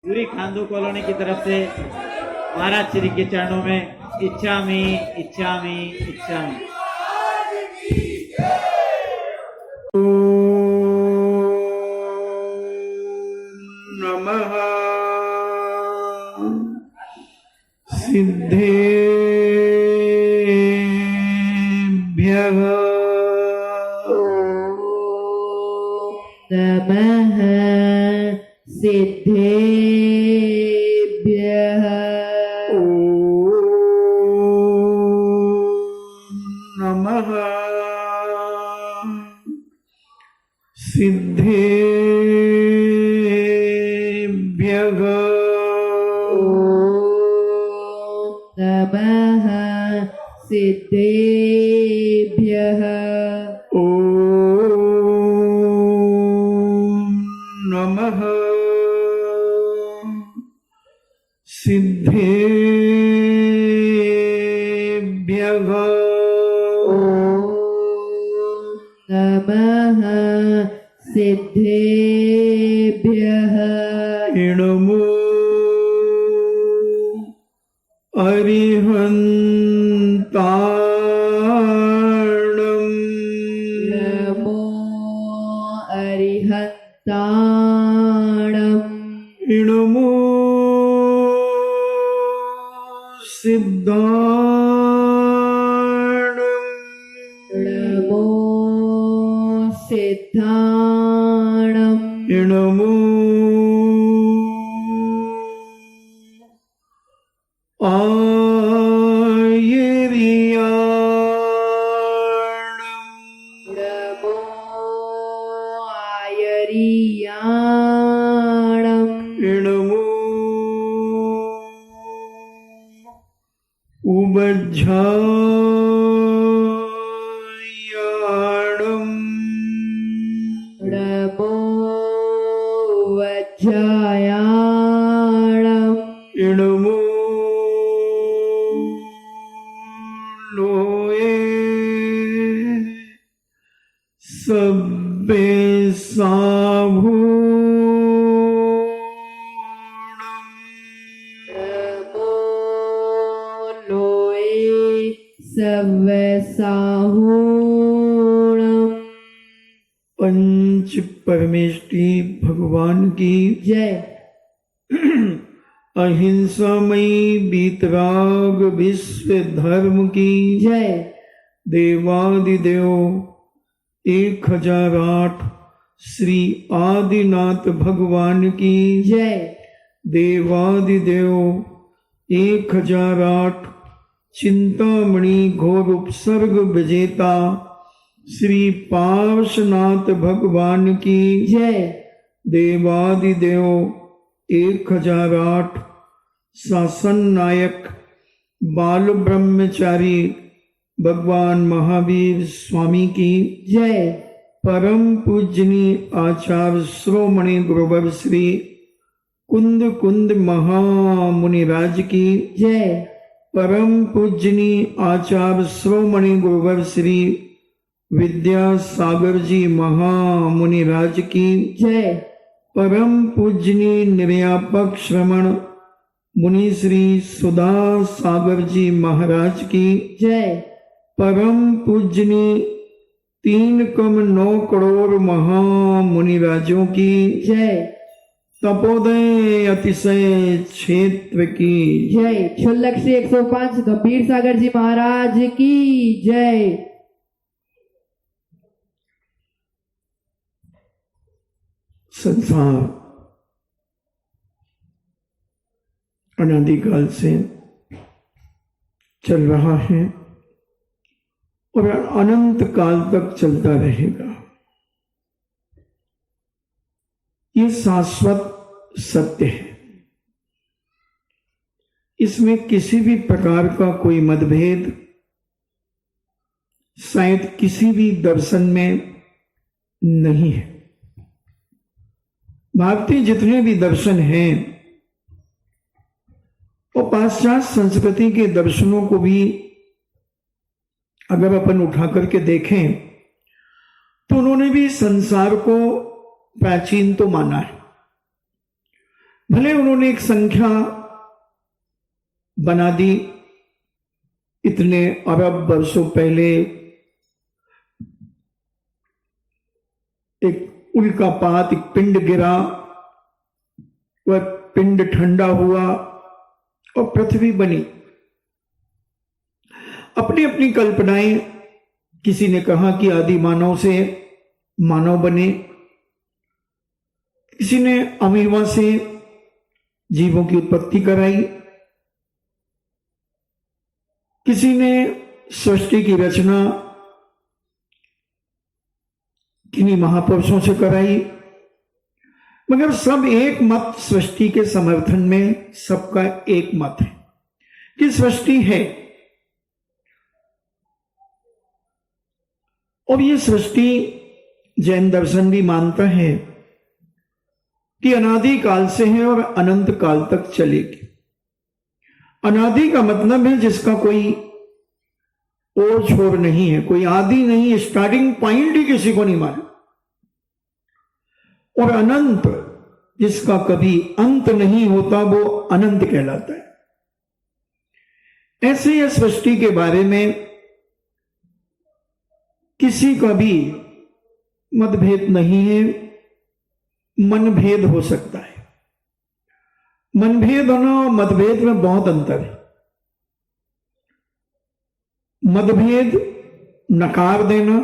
पूरी खांदू कॉलोनी की तरफ से महाराज श्री के चरणों में इच्छामि इच्छामि इच्छामि। नमः सिद्धेभ्यः नमः सिद्धेभ्यः नमः सिद्धेभ्यः नमः सिद्धेभ्यः नमः सिद्धेभ्यः नमः सिद्धेभ्यः नमो अरिहन्ताणम् नमो अरिहन्ताणम् नमो सिद्धाणम् नमो सिद्धाणम् नमो आयर्याणम् नमो आयर्याणम् नमो उबज्झायाणम् नमो वज्रायाणम् नमो लोये सब्बे साभूणम् नमो लोये सवसाहूणम् पंच परमेष्टि भगवान की जय। अहिंसामयी बीतराग विश्व धर्म की जय। देवादिदेव 1008 श्री आदिनाथ भगवान की जय। देवादिदेव 1008 चिंतामणि घोर उपसर्ग विजेता श्री पार्श्वनाथ भगवान की जय। देवादिदेव 1008 शासन नायक बाल ब्रह्मचारी भगवान महावीर स्वामी की जय। परम पूजनीय आचार्य श्रोमणि गुरुवर श्री कुंद कुंद महामुनिराज की जय। परम पूजनीय आचार्य श्रोमणि गुरुवर श्री विद्यासागर जी महामुनिराज की जय। परम पूजनीय निर्यापक श्रमण मुनि श्री सुधा सागर जी महाराज की जय। परम पूजनीय 3,9 करोड़ महामुनिराजों की जय। तपोदय अतिशय क्षेत्र की जय। क्षुल्लक श्री 105 गंभीर सागर जी महाराज की जय। संसार अनादिकाल से चल रहा है और अनंत काल तक चलता रहेगा। ये शाश्वत सत्य है, इसमें किसी भी प्रकार का कोई मतभेद शायद किसी भी दर्शन में नहीं है। भारतीय जितने भी दर्शन हैं वो पाश्चात्य संस्कृति के दर्शनों को भी अगर अपन उठा करके देखें तो उन्होंने भी संसार को प्राचीन तो माना है, भले उन्होंने एक संख्या बना दी, इतने अरब वर्षों पहले एक उल्कापात, एक पिंड गिरा, वह पिंड ठंडा हुआ और पृथ्वी बनी। अपनी अपनी कल्पनाएं, किसी ने कहा कि आदि मानव से मानव बने, किसी ने अमीवा से जीवों की उत्पत्ति कराई, किसी ने सृष्टि की रचना किन्हीं महापुरुषों से कराई, मगर सब एक मत सृष्टि के समर्थन में, सबका एक मत है कि सृष्टि है। और ये सृष्टि जैन दर्शन भी मानता है कि अनादि काल से है और अनंत काल तक चलेगी। अनादि का मतलब है जिसका कोई और छोर नहीं है, कोई आदि नहीं है, स्टार्टिंग पॉइंट ही किसी को नहीं मालूम। और अनंत जिसका कभी अंत नहीं होता, वो अनंत कहलाता है। ऐसे यह सृष्टि के बारे में किसी का भी मतभेद नहीं है। मनभेद हो सकता है, मनभेद होना और मतभेद में बहुत अंतर है। मतभेद नकार देना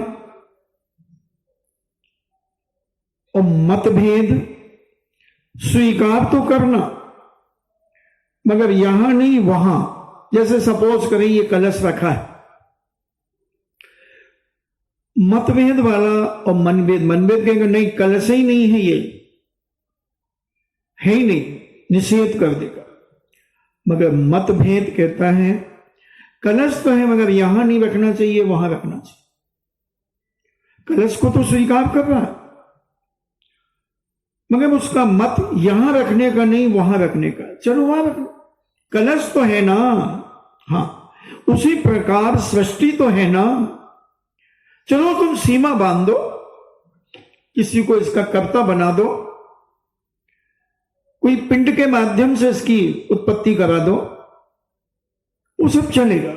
और मतभेद स्वीकार तो करना, मगर यहां नहीं वहां। जैसे सपोज करें ये कलश रखा है, मतभेद वाला और मनभेद, मनभेद कहेंगे नहीं कलश ही नहीं है, ये है ही नहीं, निषेध कर देगा। मगर मतभेद कहता है कलश तो है मगर यहां नहीं रखना चाहिए, वहां रखना चाहिए। कलश को तो स्वीकार कर रहा है, मगर उसका मत यहां रखने का नहीं, वहां रखने का। चलो वहां रखो, कलश तो है ना। हाँ, उसी प्रकार सृष्टि तो है ना। चलो तुम सीमा बांध दो, किसी को इसका कर्ता बना दो, कोई पिंड के माध्यम से इसकी उत्पत्ति करा दो, वो सब चलेगा।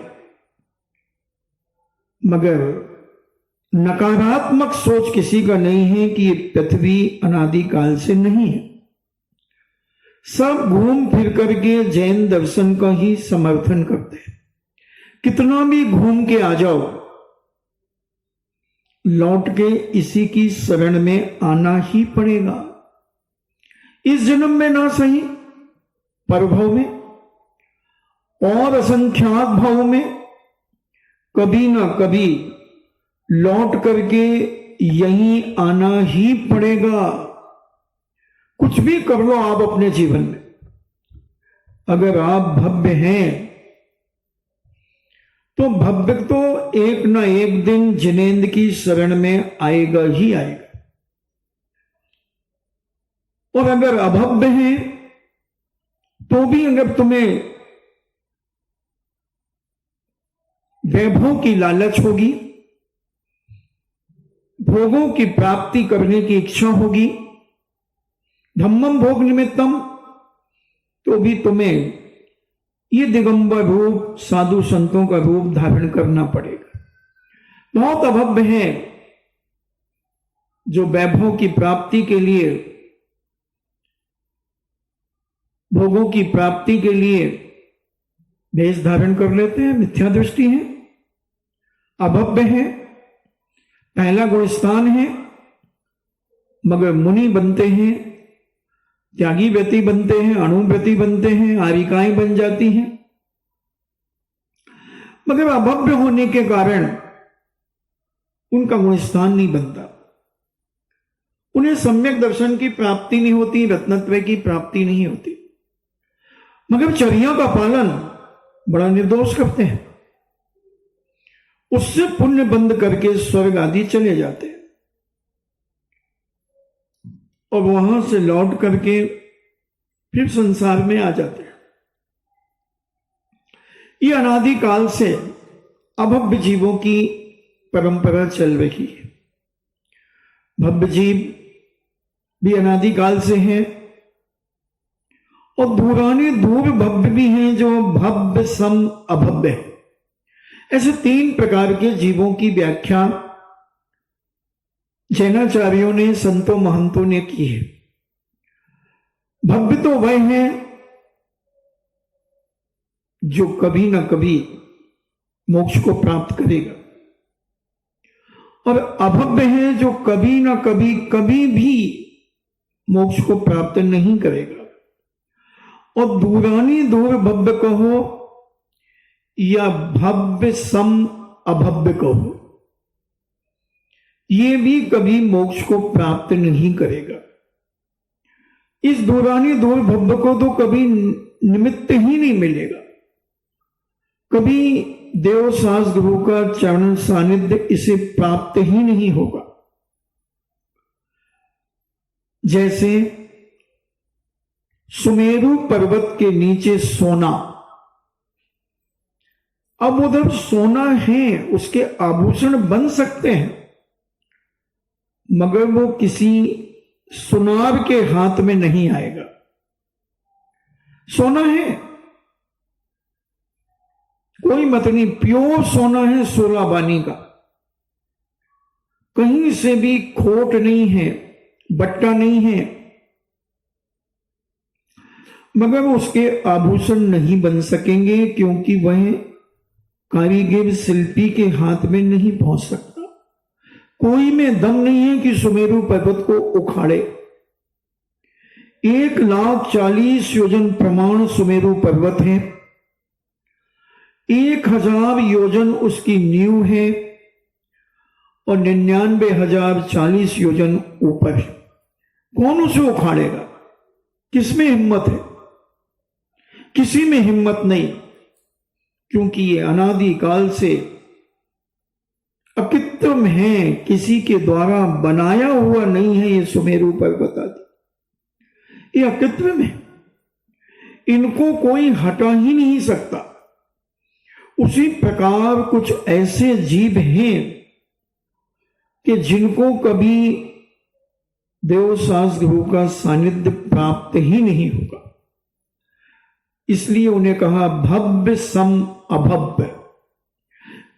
मगर नकारात्मक सोच किसी का नहीं है कि ये पृथ्वी अनादिकाल से नहीं है। सब घूम फिर करके जैन दर्शन का ही समर्थन करते हैं। कितना भी घूम के आ जाओ, लौट के इसी की शरण में आना ही पड़ेगा। इस जन्म में ना सही, परभव में और असंख्यात भाव में कभी ना कभी लौट करके यहीं आना ही पड़ेगा। कुछ भी कर लो आप अपने जीवन में, अगर आप भव्य हैं तो भव्य तो एक ना एक दिन जिनेंद्र की शरण में आएगा ही आएगा। और अगर अभव्य हैं तो भी अगर तुम्हें वैभव की लालच होगी, भोगों की प्राप्ति करने की इच्छा होगी, धम्मम भोग निमित्तम, तो भी तुम्हें ये दिगंबर रूप, साधु संतों का रूप धारण करना पड़ेगा। बहुत अभव्य है जो वैभव की प्राप्ति के लिए, भोगों की प्राप्ति के लिए भेष धारण कर लेते हैं, मिथ्या दृष्टि है, अभव्य है, पहला गुण स्थान है, मगर मुनि बनते हैं, त्यागी व्यति बनते हैं, अणुव्यति बनते हैं, आरिकाएं बन जाती हैं। मगर अभव्य होने के कारण उनका गुण स्थान नहीं बनता, उन्हें सम्यक दर्शन की प्राप्ति नहीं होती, रत्नत्व की प्राप्ति नहीं होती। मगर चर्या का पालन बड़ा निर्दोष करते हैं, उससे पुण्य बंद करके स्वर्ग आदि चले जाते हैं और वहां से लौट करके फिर संसार में आ जाते हैं। ये अनादिकाल से अभव्य जीवों की परंपरा चल रही है। भव्य जीव भी अनादिकाल से हैं, और दूरानी दूर भव्य भी हैं जो भव्य सम अभव्य है। ऐसे 3 प्रकार के जीवों की व्याख्या जैनाचार्यों ने, संतों महंतों ने की है। भव्य तो वह है जो कभी ना कभी मोक्ष को प्राप्त करेगा, और अभव्य है जो कभी ना कभी कभी भी मोक्ष को प्राप्त नहीं करेगा। और दूरानी दूर भव्य कहो या भव्य सम अभव्य कहो, ये भी कभी मोक्ष को प्राप्त नहीं करेगा। इस दूरानी दूर भव्य को तो कभी निमित्त ही नहीं मिलेगा, कभी देव सास गुरु का चरण सानिध्य इसे प्राप्त ही नहीं होगा। जैसे सुमेरु पर्वत के नीचे सोना, अब उधर सोना है, उसके आभूषण बन सकते हैं, मगर वो किसी सुनार के हाथ में नहीं आएगा। सोना है, कोई मत नहीं, प्योर सोना है, सोला बानी का, कहीं से भी खोट नहीं है, बट्टा नहीं है, मगर उसके आभूषण नहीं बन सकेंगे, क्योंकि वह कारीगर शिल्पी के हाथ में नहीं पहुंच सकता। कोई में दम नहीं है कि सुमेरु पर्वत को उखाड़े। 1,40,000 योजन प्रमाण सुमेरु पर्वत है, 1000 योजन उसकी नींव है, और 99,040 योजन ऊपर है। कौन उसे उखाड़ेगा? किसमें हिम्मत है? किसी में हिम्मत नहीं, क्योंकि ये अनादिकाल से अकृत्रिम है, किसी के द्वारा बनाया हुआ नहीं है। ये सुमेरु पर्वत आदि ये अकृत्रिम है, इनको कोई हटा ही नहीं सकता। उसी प्रकार कुछ ऐसे जीव हैं कि जिनको कभी देवसास गुरु का सानिध्य प्राप्त ही नहीं होगा, इसलिए उन्हें कहा भव्य सम अभव्य।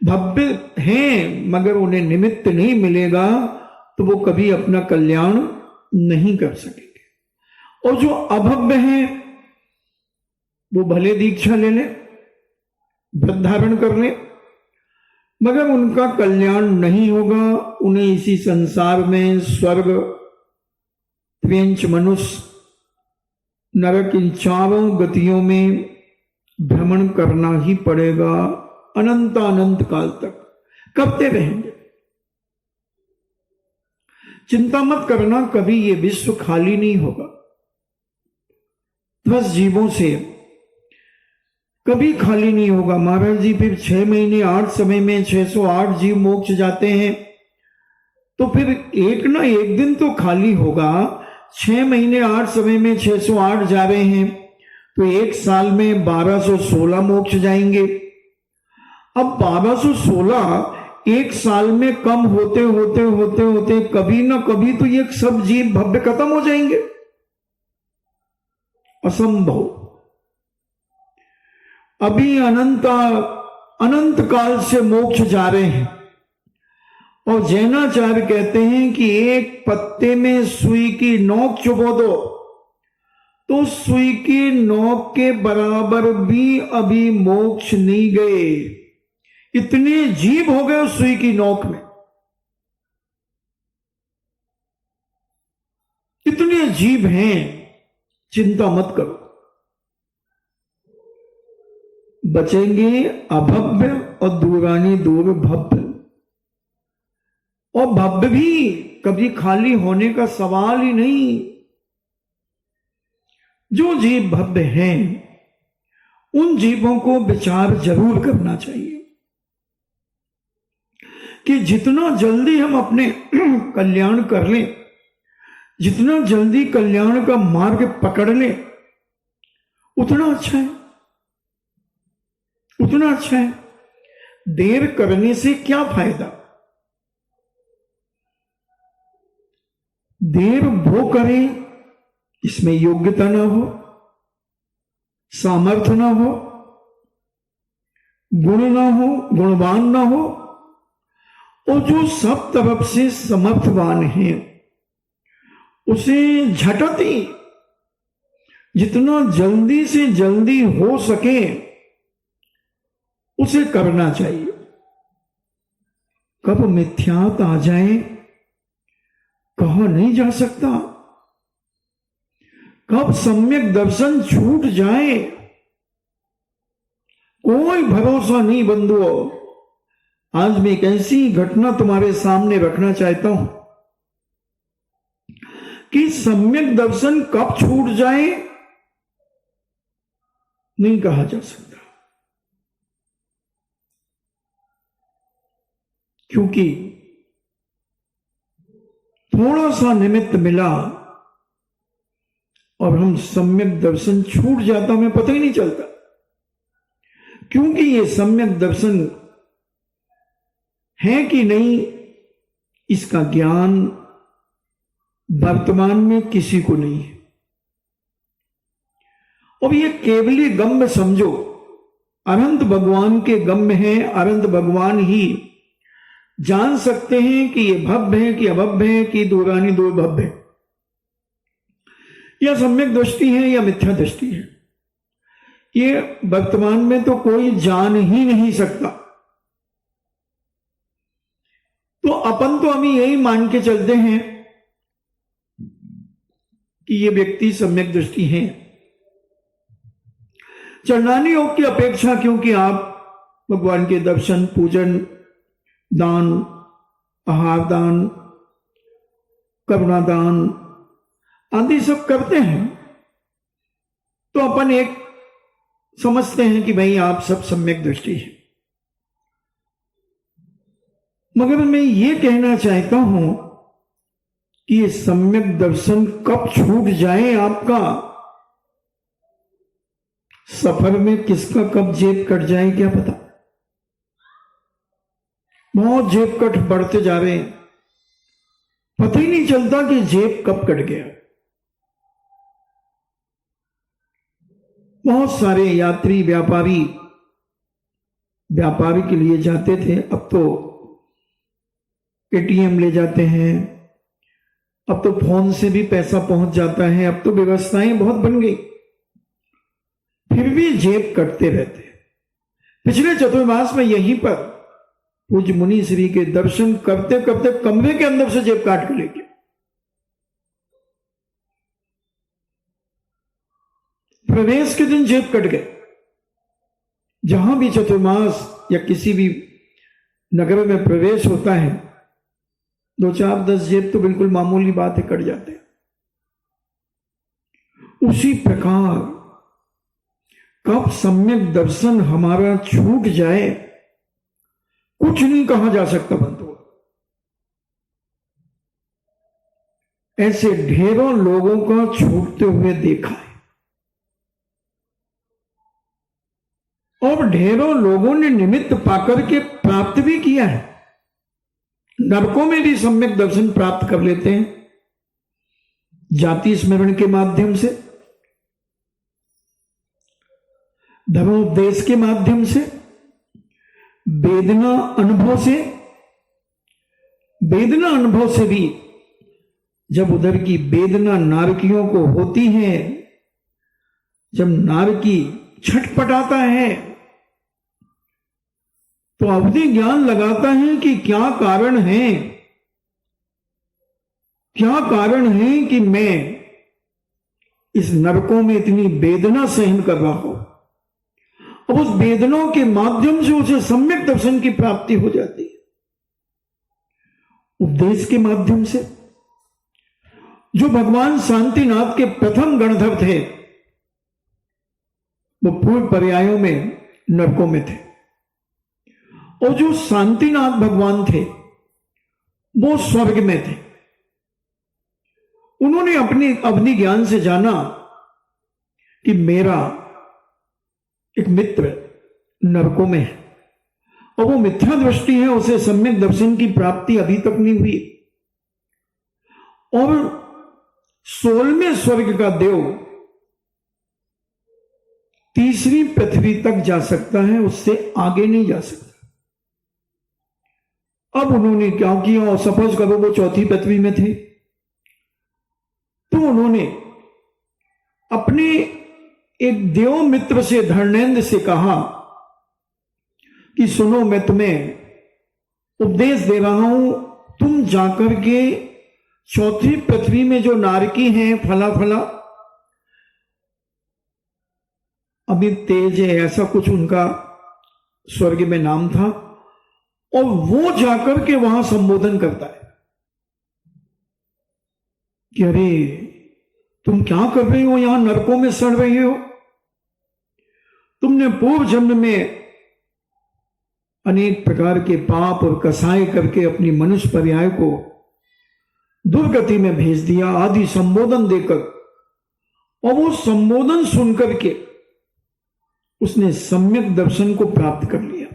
भव्य हैं मगर उन्हें निमित्त नहीं मिलेगा, तो वो कभी अपना कल्याण नहीं कर सकेंगे। और जो अभव्य हैं वो भले दीक्षा ले ले, व्रत धारण कर ले, मगर उनका कल्याण नहीं होगा। उन्हें इसी संसार में स्वर्ग, त्रियंच मनुष्य, नरक, इन 4 गतियों में भ्रमण करना ही पड़ेगा अनंत काल तक। कबते रहेंगे? चिंता मत करना, कभी ये विश्व खाली नहीं होगा। 10 जीवों से कभी खाली नहीं होगा। महाराज जी फिर 6 महीने 8 समय में 608 जीव मोक्ष जाते हैं, तो फिर एक ना एक दिन तो खाली होगा। 6 महीने 8 समय में 608 जा रहे हैं, तो 1 साल में 1216 मोक्ष जाएंगे। अब 1216 1 साल में कम होते होते होते होते कभी ना कभी तो ये सब जीव भव्य खत्म हो जाएंगे। असंभव। अभी अनंत काल से मोक्ष जा रहे हैं, और जैनाचार्य कहते हैं कि एक पत्ते में सुई की नोक चुबो दो, तो सुई की नोक के बराबर भी अभी मोक्ष नहीं गए। इतने जीव हो गए उस सुई की नोक में, इतने जीव हैं। चिंता मत करो, बचेंगे अभव्य और दूरानी दूर भव्य। और भव्य भी कभी खाली होने का सवाल ही नहीं। जो जीव भव्य हैं उन जीवों को विचार जरूर करना चाहिए कि जितना जल्दी हम अपने कल्याण कर लें, जितना जल्दी कल्याण का मार्ग पकड़ लें, उतना अच्छा है, उतना अच्छा है। देर करने से क्या फायदा? देर वो करे इसमें योग्यता ना हो, सामर्थ्य ना हो, गुण ना हो, गुणवान ना हो, और जो सब तरफ से समर्थवान है उसे झटती जितना जल्दी से जल्दी हो सके उसे करना चाहिए। कब मिथ्यात आ जाए कहा नहीं जा सकता, कब सम्यक दर्शन छूट जाए कोई भरोसा नहीं। बंधुओं, आज मैं एक ऐसी घटना तुम्हारे सामने रखना चाहता हूं कि सम्यक दर्शन कब छूट जाए नहीं कहा जा सकता, क्योंकि थोड़ा सा निमित्त मिला और हम सम्यक दर्शन छूट जाता, हमें पता ही नहीं चलता, क्योंकि ये सम्यक दर्शन है कि नहीं इसका ज्ञान वर्तमान में किसी को नहीं है। अब ये केवली गम्य समझो, अनंत भगवान के गम्य है, अनंत भगवान ही जान सकते हैं कि ये भव्य है कि अभव्य है कि दूरानी दो भव्य है, या सम्यक दृष्टि है या मिथ्या दृष्टि है। ये वर्तमान में तो कोई जान ही नहीं सकता। तो अपन तो हम यही मान के चलते हैं कि ये व्यक्ति सम्यक दृष्टि है। चरणानी योग की अपेक्षा, क्योंकि आप भगवान के दर्शन, पूजन, दान, आहार दान, करुणा दान आदि सब करते हैं, तो अपन एक समझते हैं कि भाई आप सब सम्यक दृष्टि है। मगर मैं ये कहना चाहता हूं कि ये सम्यक दर्शन कब छूट जाए आपका, सफर में किसका कब जेब कट जाए क्या पता। बहुत जेब कट बढ़ते जा रहे हैं, पता ही नहीं चलता कि जेब कब कट गया। बहुत सारे यात्री व्यापारी के लिए जाते थे, अब तो एटीएम ले जाते हैं, अब तो फोन से भी पैसा पहुंच जाता है, अब तो व्यवस्थाएं बहुत बन गई, फिर भी जेब कटते रहते। पिछले चतुर्मास में यहीं पर पूज्य मुनि श्री के दर्शन करते करते कमरे के अंदर से जेब काट के ले गए। प्रवेश के दिन जेब कट गए। जहां भी चतुर्मास या किसी भी नगर में प्रवेश होता है, 2 4 10 जेब तो बिल्कुल मामूली बात है, कट जाते हैं। उसी प्रकार कब सम्यक दर्शन हमारा छूट जाए कुछ नहीं कहा जा सकता। बंधु, ऐसे ढेरों लोगों का छूटते हुए देखा है, और ढेरों लोगों ने निमित्त पाकर के प्राप्त भी किया है। नरकों में भी सम्यक दर्शन प्राप्त कर लेते हैं, जाति स्मरण के माध्यम से, धर्मोपदेश के माध्यम से, वेदना अनुभव से। वेदना अनुभव से भी जब उधर की वेदना नारकियों को होती है, जब नारकी छटपटाता है, तो अवधि ज्ञान लगाता है कि क्या कारण है, क्या कारण है कि मैं इस नरकों में इतनी वेदना सहन कर रहा हूं। अब उस वेदनाओं के माध्यम से उसे सम्यक दर्शन की प्राप्ति हो जाती है। उपदेश के माध्यम से, जो भगवान शांतिनाथ के प्रथम गणधर थे, वो पूर्व पर्यायों में नरकों में थे, और जो शांतिनाथ भगवान थे वो स्वर्ग में थे। उन्होंने अपनी अवधि ज्ञान से जाना कि मेरा एक मित्र नरकों में है, और वो मिथ्या दृष्टि है, उसे सम्यक दर्शन की प्राप्ति अभी तक नहीं हुई। और 16वें स्वर्ग का देव तीसरी पृथ्वी तक जा सकता है, उससे आगे नहीं जा सकता। अब उन्होंने क्या किया, और सपोज करो वो चौथी पृथ्वी में थे, तो उन्होंने अपने एक देव मित्र से, धर्मेंद्र से कहा कि सुनो, मैं तुम्हें उपदेश दे रहा हूं, तुम जाकर के चौथी पृथ्वी में जो नारकी हैं, फला फला, अभी तेज है, ऐसा कुछ उनका स्वर्ग में नाम था, और वो जाकर के वहां संबोधन करता है कि अरे तुम क्या कर रहे हो, यहां नरकों में सड़ रहे हो, तुमने पूर्व जन्म में अनेक प्रकार के पाप और कसाई करके अपनी मनुष्य पर्याय को दुर्गति में भेज दिया, आदि संबोधन देकर। और वो संबोधन सुनकर के उसने सम्यक दर्शन को प्राप्त कर लिया।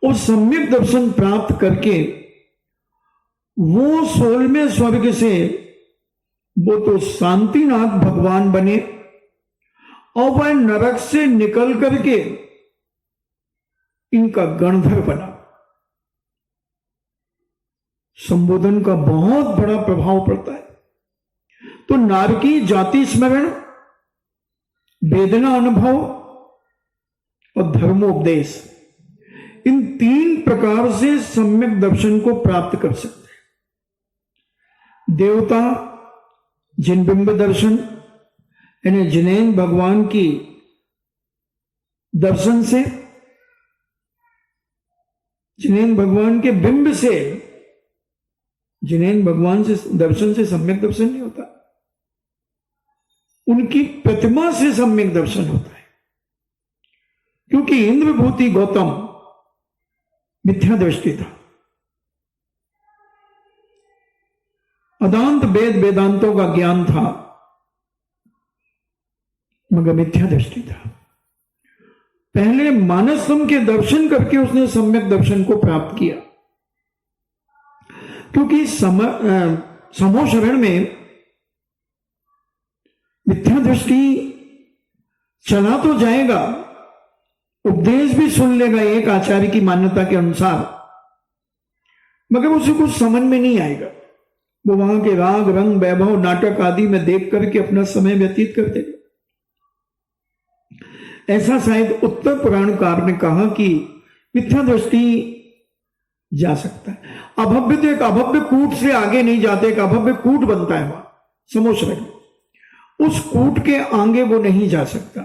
और सम्यक दर्शन प्राप्त करके वो 16वें स्वर्ग से वो तो शांतिनाथ भगवान बने, और वह नरक से निकल करके इनका गणधर बना। संबोधन का बहुत बड़ा प्रभाव पड़ता है। तो नारकी जाति स्मरण, वेदना अनुभव और धर्मोपदेश, इन 3 प्रकार से सम्यक दर्शन को प्राप्त कर सकते हैं। देवता जिन बिंब दर्शन यानी जिनेन भगवान की दर्शन से, जिनेन भगवान के बिंब से, जिनेन भगवान से दर्शन से सम्यक दर्शन नहीं होता, उनकी प्रतिमा से सम्यक दर्शन होता है। क्योंकि इंद्रभूति गौतम मिथ्या दृष्टि था, अदांत वेद वेदांतों का ज्ञान था, मगर मिथ्या दृष्टि था। पहले मानसम के दर्शन करके उसने सम्यक दर्शन को प्राप्त किया। क्योंकि समोशरण में मिथ्या दृष्टि चला तो जाएगा, उपदेश भी सुन लेगा एक आचार्य की मान्यता के अनुसार, मगर उसे कुछ समझ में नहीं आएगा। वो वहां के राग रंग वैभव नाटक आदि में देख करके अपना समय व्यतीत कर देगा। ऐसा शायद उत्तर पुराणकार ने कहा कि मिथ्या दृष्टि जा सकता है। अभव्य तो एक अभव्य कूट से आगे नहीं जाते, एक अभव्य कूट बनता है वहां समोशरण में, उस कूट के आगे वो नहीं जा सकता।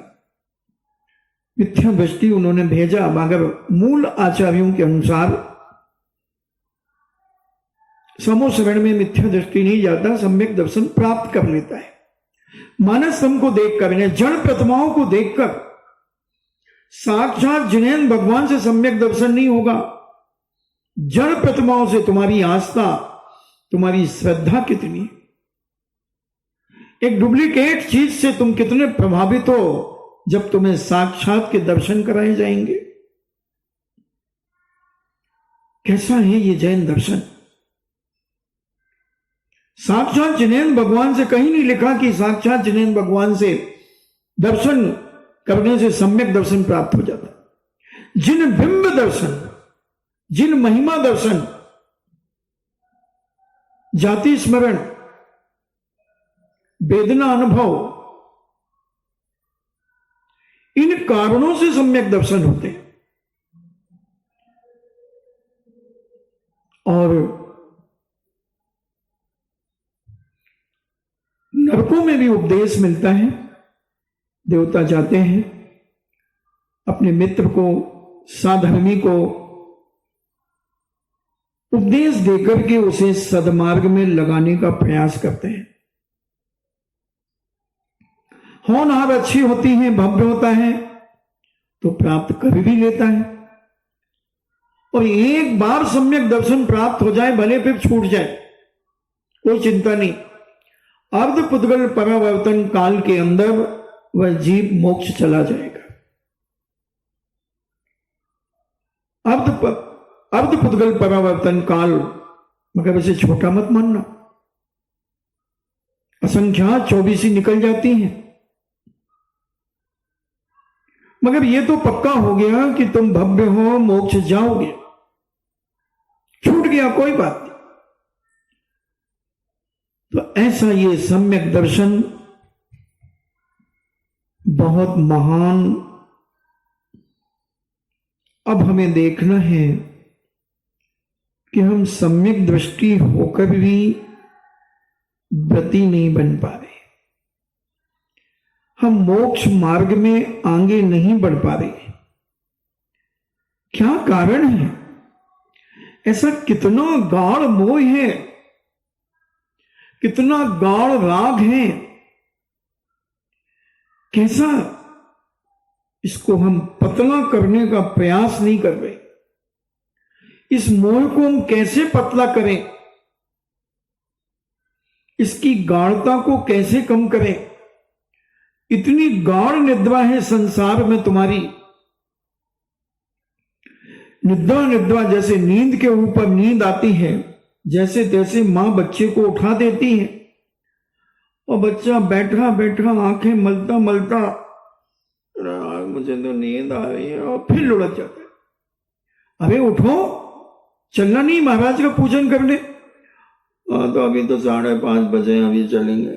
मिथ्या दृष्टि उन्होंने भेजा, मगर मूल आचार्यों के अनुसार समोशरण में मिथ्या दृष्टि नहीं जाता, सम्यक दर्शन प्राप्त कर लेता है। मानसम को देखकर, जड़ प्रतिमाओं को देखकर, साक्षात जिनेन भगवान से सम्यक दर्शन नहीं होगा। जड़ प्रतिमाओं से तुम्हारी आस्था, तुम्हारी श्रद्धा कितनी है, एक डुप्लीकेट चीज से तुम कितने प्रभावित हो जब तुम्हें साक्षात के दर्शन कराए जाएंगे। कैसा है ये जैन दर्शन? साक्षात जिनेन भगवान से कहीं नहीं लिखा कि साक्षात जिनेन भगवान से दर्शन करने से सम्यक दर्शन प्राप्त हो जाता। जिन बिंब दर्शन, जिन महिमा दर्शन, जाति स्मरण, वेदना अनुभव, इन कारणों से सम्यक दर्शन होते हैं। और नरकों में भी उपदेश मिलता है। देवता जाते हैं, अपने मित्र को, साधर्मी को उपदेश देकर के उसे सदमार्ग में लगाने का प्रयास करते हैं। होनहार अच्छी होती है, भव्य होता है तो प्राप्त कर भी लेता है। और एक बार सम्यक दर्शन प्राप्त हो जाए, भले फिर छूट जाए, कोई चिंता नहीं। अर्ध पुद्गल परावर्तन काल के अंदर वह जीव मोक्ष चला जाएगा। अर्ध पुद्गल परावर्तन काल, मगर इसे छोटा मत मानना। असंख्यात 24 निकल जाती हैं। मगर ये तो पक्का हो गया कि तुम भव्य हो, मोक्ष जाओगे, छूट गया, कोई बात नहीं। तो ऐसा ये सम्यक दर्शन बहुत महान। अब हमें देखना है कि हम सम्यक दृष्टि होकर भी व्रती नहीं बन पा रहे, हम मोक्ष मार्ग में आगे नहीं बढ़ पा रहे। क्या कारण है? ऐसा कितना गाढ़ मोह है, कितना गाढ़ राग है, कैसा इसको हम पतला करने का प्रयास नहीं कर रहे। इस मोह को हम कैसे पतला करें, इसकी गाढ़ता को कैसे कम करें। इतनी गाढ़ निद्रा है संसार में तुम्हारी। निद्रा जैसे नींद के ऊपर नींद आती है, जैसे तैसे मां बच्चे को उठा देती है और बच्चा बैठा बैठा आंखें मलता मलता, मुझे तो नींद आ रही है, और फिर लुढ़क जाता है। अरे उठो, चलना नहीं महाराज का पूजन करने? तो अभी तो 5:30 बजे, अभी चलेंगे।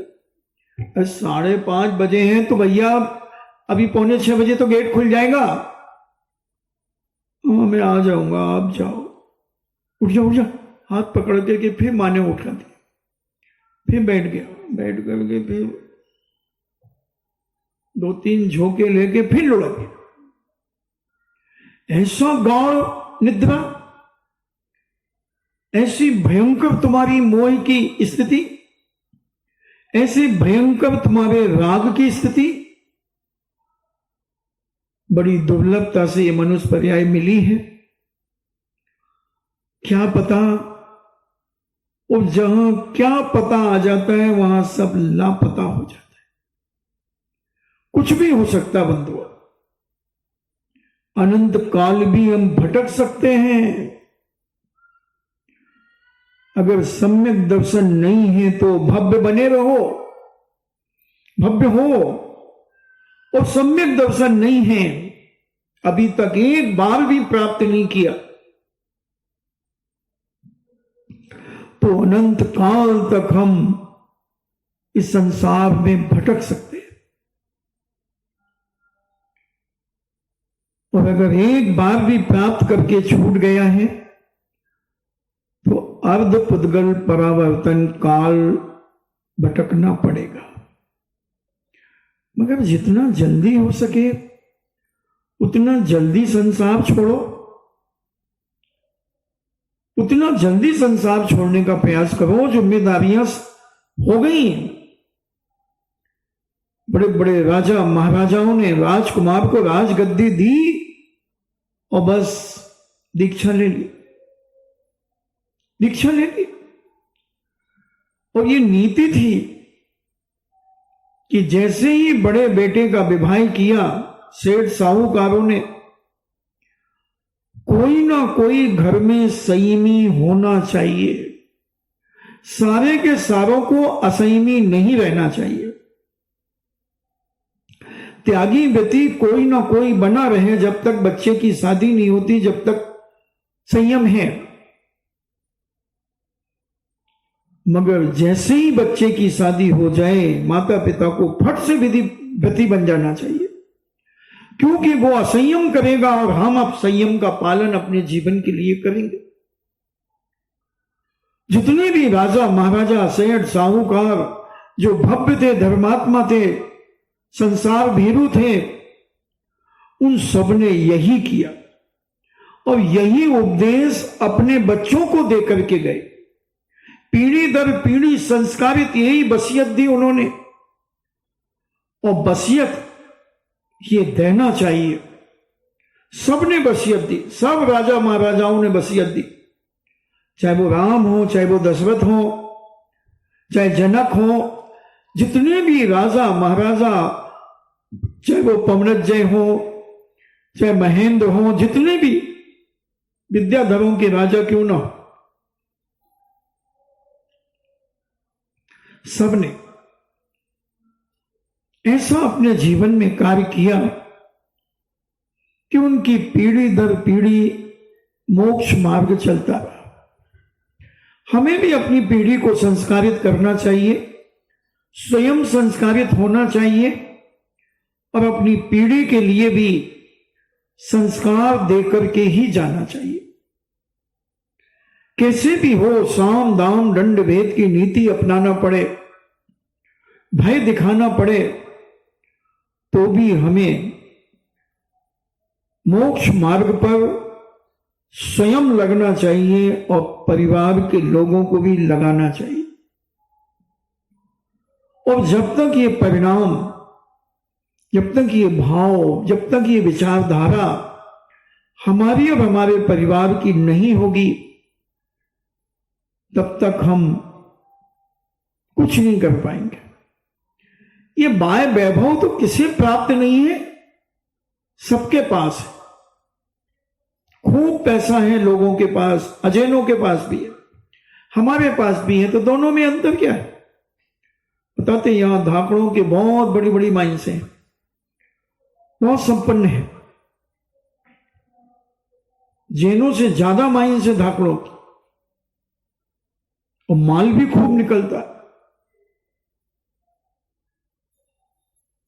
5:30 बजे हैं तो भैया अभी 5:45 बजे तो गेट खुल जाएगा। हाँ मैं आ जाऊंगा, आप जाओ। उठ जाओ उठ जाओ, हाथ पकड़ के फिर माँ ने उठा दिया, फिर बैठ गया, बैठ करके फिर 2-3 झोंके लेके फिर लुढ़क गया। ऐसा गाढ़ निद्रा, ऐसी भयंकर तुम्हारी मोह की स्थिति, ऐसे भयंकर तुम्हारे राग की स्थिति, बड़ी दुर्लभता से ये मनुष्य पर्याय मिली है। क्या पता, और जहां क्या पता आ जाता है वहां सब लापता हो जाता है। कुछ भी हो सकता बंधुआ, अनंत काल भी हम भटक सकते हैं। अगर सम्यक दर्शन नहीं है तो भव्य बने रहो, भव्य हो। और सम्यक दर्शन नहीं है, अभी तक एक बार भी प्राप्त नहीं किया, तो अनंत काल तक हम इस संसार में भटक सकते हैं। और अगर एक बार भी प्राप्त करके छूट गया है तो अर्ध पुद्गल परावर्तन काल भटकना पड़ेगा। मगर जितना जल्दी हो सके उतना जल्दी संसार छोड़ो, उतना जल्दी संसार छोड़ने का प्रयास करो। जिम्मेदारियां हो गई हैं। बड़े बड़े राजा महाराजाओं ने राजकुमार को राजगद्दी दी और बस दीक्षा ले ली, दीक्षा ले ली। और ये नीति थी कि जैसे ही बड़े बेटे का विवाह किया सेठ साहूकारों ने, कोई ना कोई घर में संयमी होना चाहिए, सारे के सारों को असंयमी नहीं रहना चाहिए। त्यागी व्यक्ति कोई ना कोई बना रहे जब तक बच्चे की शादी नहीं होती, जब तक संयम है। मगर जैसे ही बच्चे की शादी हो जाए माता पिता को फट से विधि बन जाना चाहिए, क्योंकि वो असंयम करेगा और हम अब संयम का पालन अपने जीवन के लिए करेंगे। जितने भी राजा महाराजा सेठ साहूकार जो भव्य थे, धर्मात्मा थे, संसार भीरू थे, उन सब ने यही किया और यही उपदेश अपने बच्चों को देकर के गए। पीढ़ी दर पीढ़ी संस्कारित यही वसीयत दी उन्होंने। और वसीयत ये देना चाहिए। सबने वसीयत दी, सब राजा महाराजाओं ने वसीयत दी, चाहे वो राम हो, चाहे वो दशरथ हो, चाहे जनक हो, जितने भी राजा महाराजा, चाहे वो पवनजय हो, चाहे महेंद्र हो, जितने भी विद्याधरों के राजा क्यों ना हो, सबने ऐसा अपने जीवन में कार्य किया कि उनकी पीढ़ी दर पीढ़ी मोक्ष मार्ग चलता रहा। हमें भी अपनी पीढ़ी को संस्कारित करना चाहिए, स्वयं संस्कारित होना चाहिए और अपनी पीढ़ी के लिए भी संस्कार देकर के ही जाना चाहिए। कैसे भी हो, साम दाम दंड भेद की नीति अपनाना पड़े, भय दिखाना पड़े, तो भी हमें मोक्ष मार्ग पर स्वयं लगना चाहिए और परिवार के लोगों को भी लगाना चाहिए। और जब तक ये परिणाम, जब तक ये भाव, जब तक ये विचारधारा हमारी और हमारे परिवार की नहीं होगी, तब तक हम कुछ नहीं कर पाएंगे। ये बाय वैभव तो किसे प्राप्त नहीं है, सबके पास है। खूब पैसा है लोगों के पास, अजैनों के पास भी है, हमारे पास भी है, तो दोनों में अंतर क्या है? बताते यहां धाकड़ों के बहुत बड़ी बड़ी माइंस हैं, बहुत संपन्न है। जैनों से ज्यादा माइंस है धाकड़ों की, और माल भी खूब निकलता है।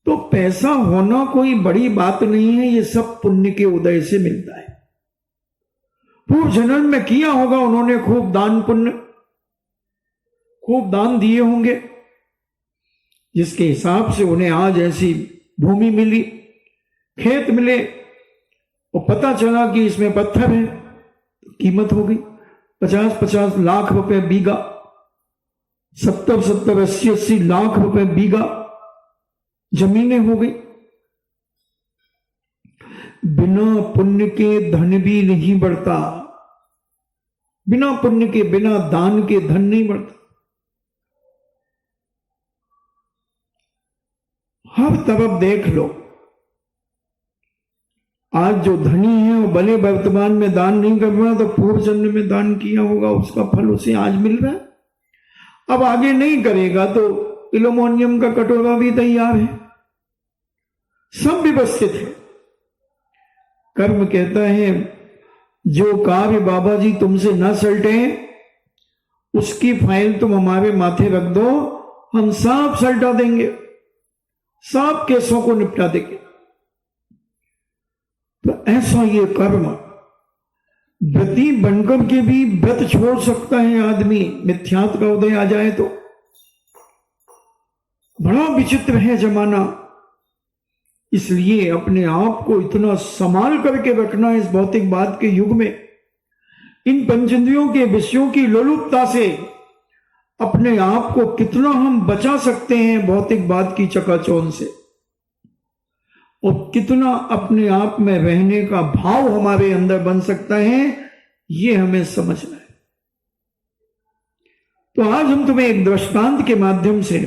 तो पैसा होना कोई बड़ी बात नहीं है, ये सब पुण्य के उदय से मिलता है। पूर्व जन्म में किया होगा उन्होंने खूब दान पुण्य, खूब दान दिए होंगे, जिसके हिसाब से उन्हें आज ऐसी भूमि मिली, खेत मिले, और पता चला कि इसमें पत्थर है, कीमत हो गई 50-50 लाख रुपए बीघा, 70-70, 80-80 लाख रुपए बीघा जमीनें हो गई। बिना पुण्य के धन भी नहीं बढ़ता, बिना पुण्य के, बिना दान के धन नहीं बढ़ता। हर तरफ देख लो, आज जो धनी है वो भले वर्तमान में दान नहीं कर रहा, तो पूर्व जन्म में दान किया होगा, उसका फल उसे आज मिल रहा है। अब आगे नहीं करेगा तो एल्यूमिनियम का कटोरा भी तैयार है, सब व्यवस्थित है। कर्म कहता है, जो कार्य बाबा जी तुमसे न सलटे उसकी फाइल तुम हमारे माथे रख दो, हम सब सलटा देंगे, सब केसों को निपटा देंगे। तो ऐसा ये कर्म व्रती बनकर के भी व्रत छोड़ सकता है आदमी, मिथ्यात्व का उदय आ जाए तो। बड़ा विचित्र है जमाना, इसलिए अपने आप को इतना संभाल करके रखना इस भौतिक बात के युग में। इन पंचेंद्रियों के विषयों की लोलुपता से अपने आप को कितना हम बचा सकते हैं भौतिक बात की चकाचौंध से, और कितना अपने आप में रहने का भाव हमारे अंदर बन सकता है, ये हमें समझना है। तो आज हम तुम्हें एक दृष्टांत के माध्यम से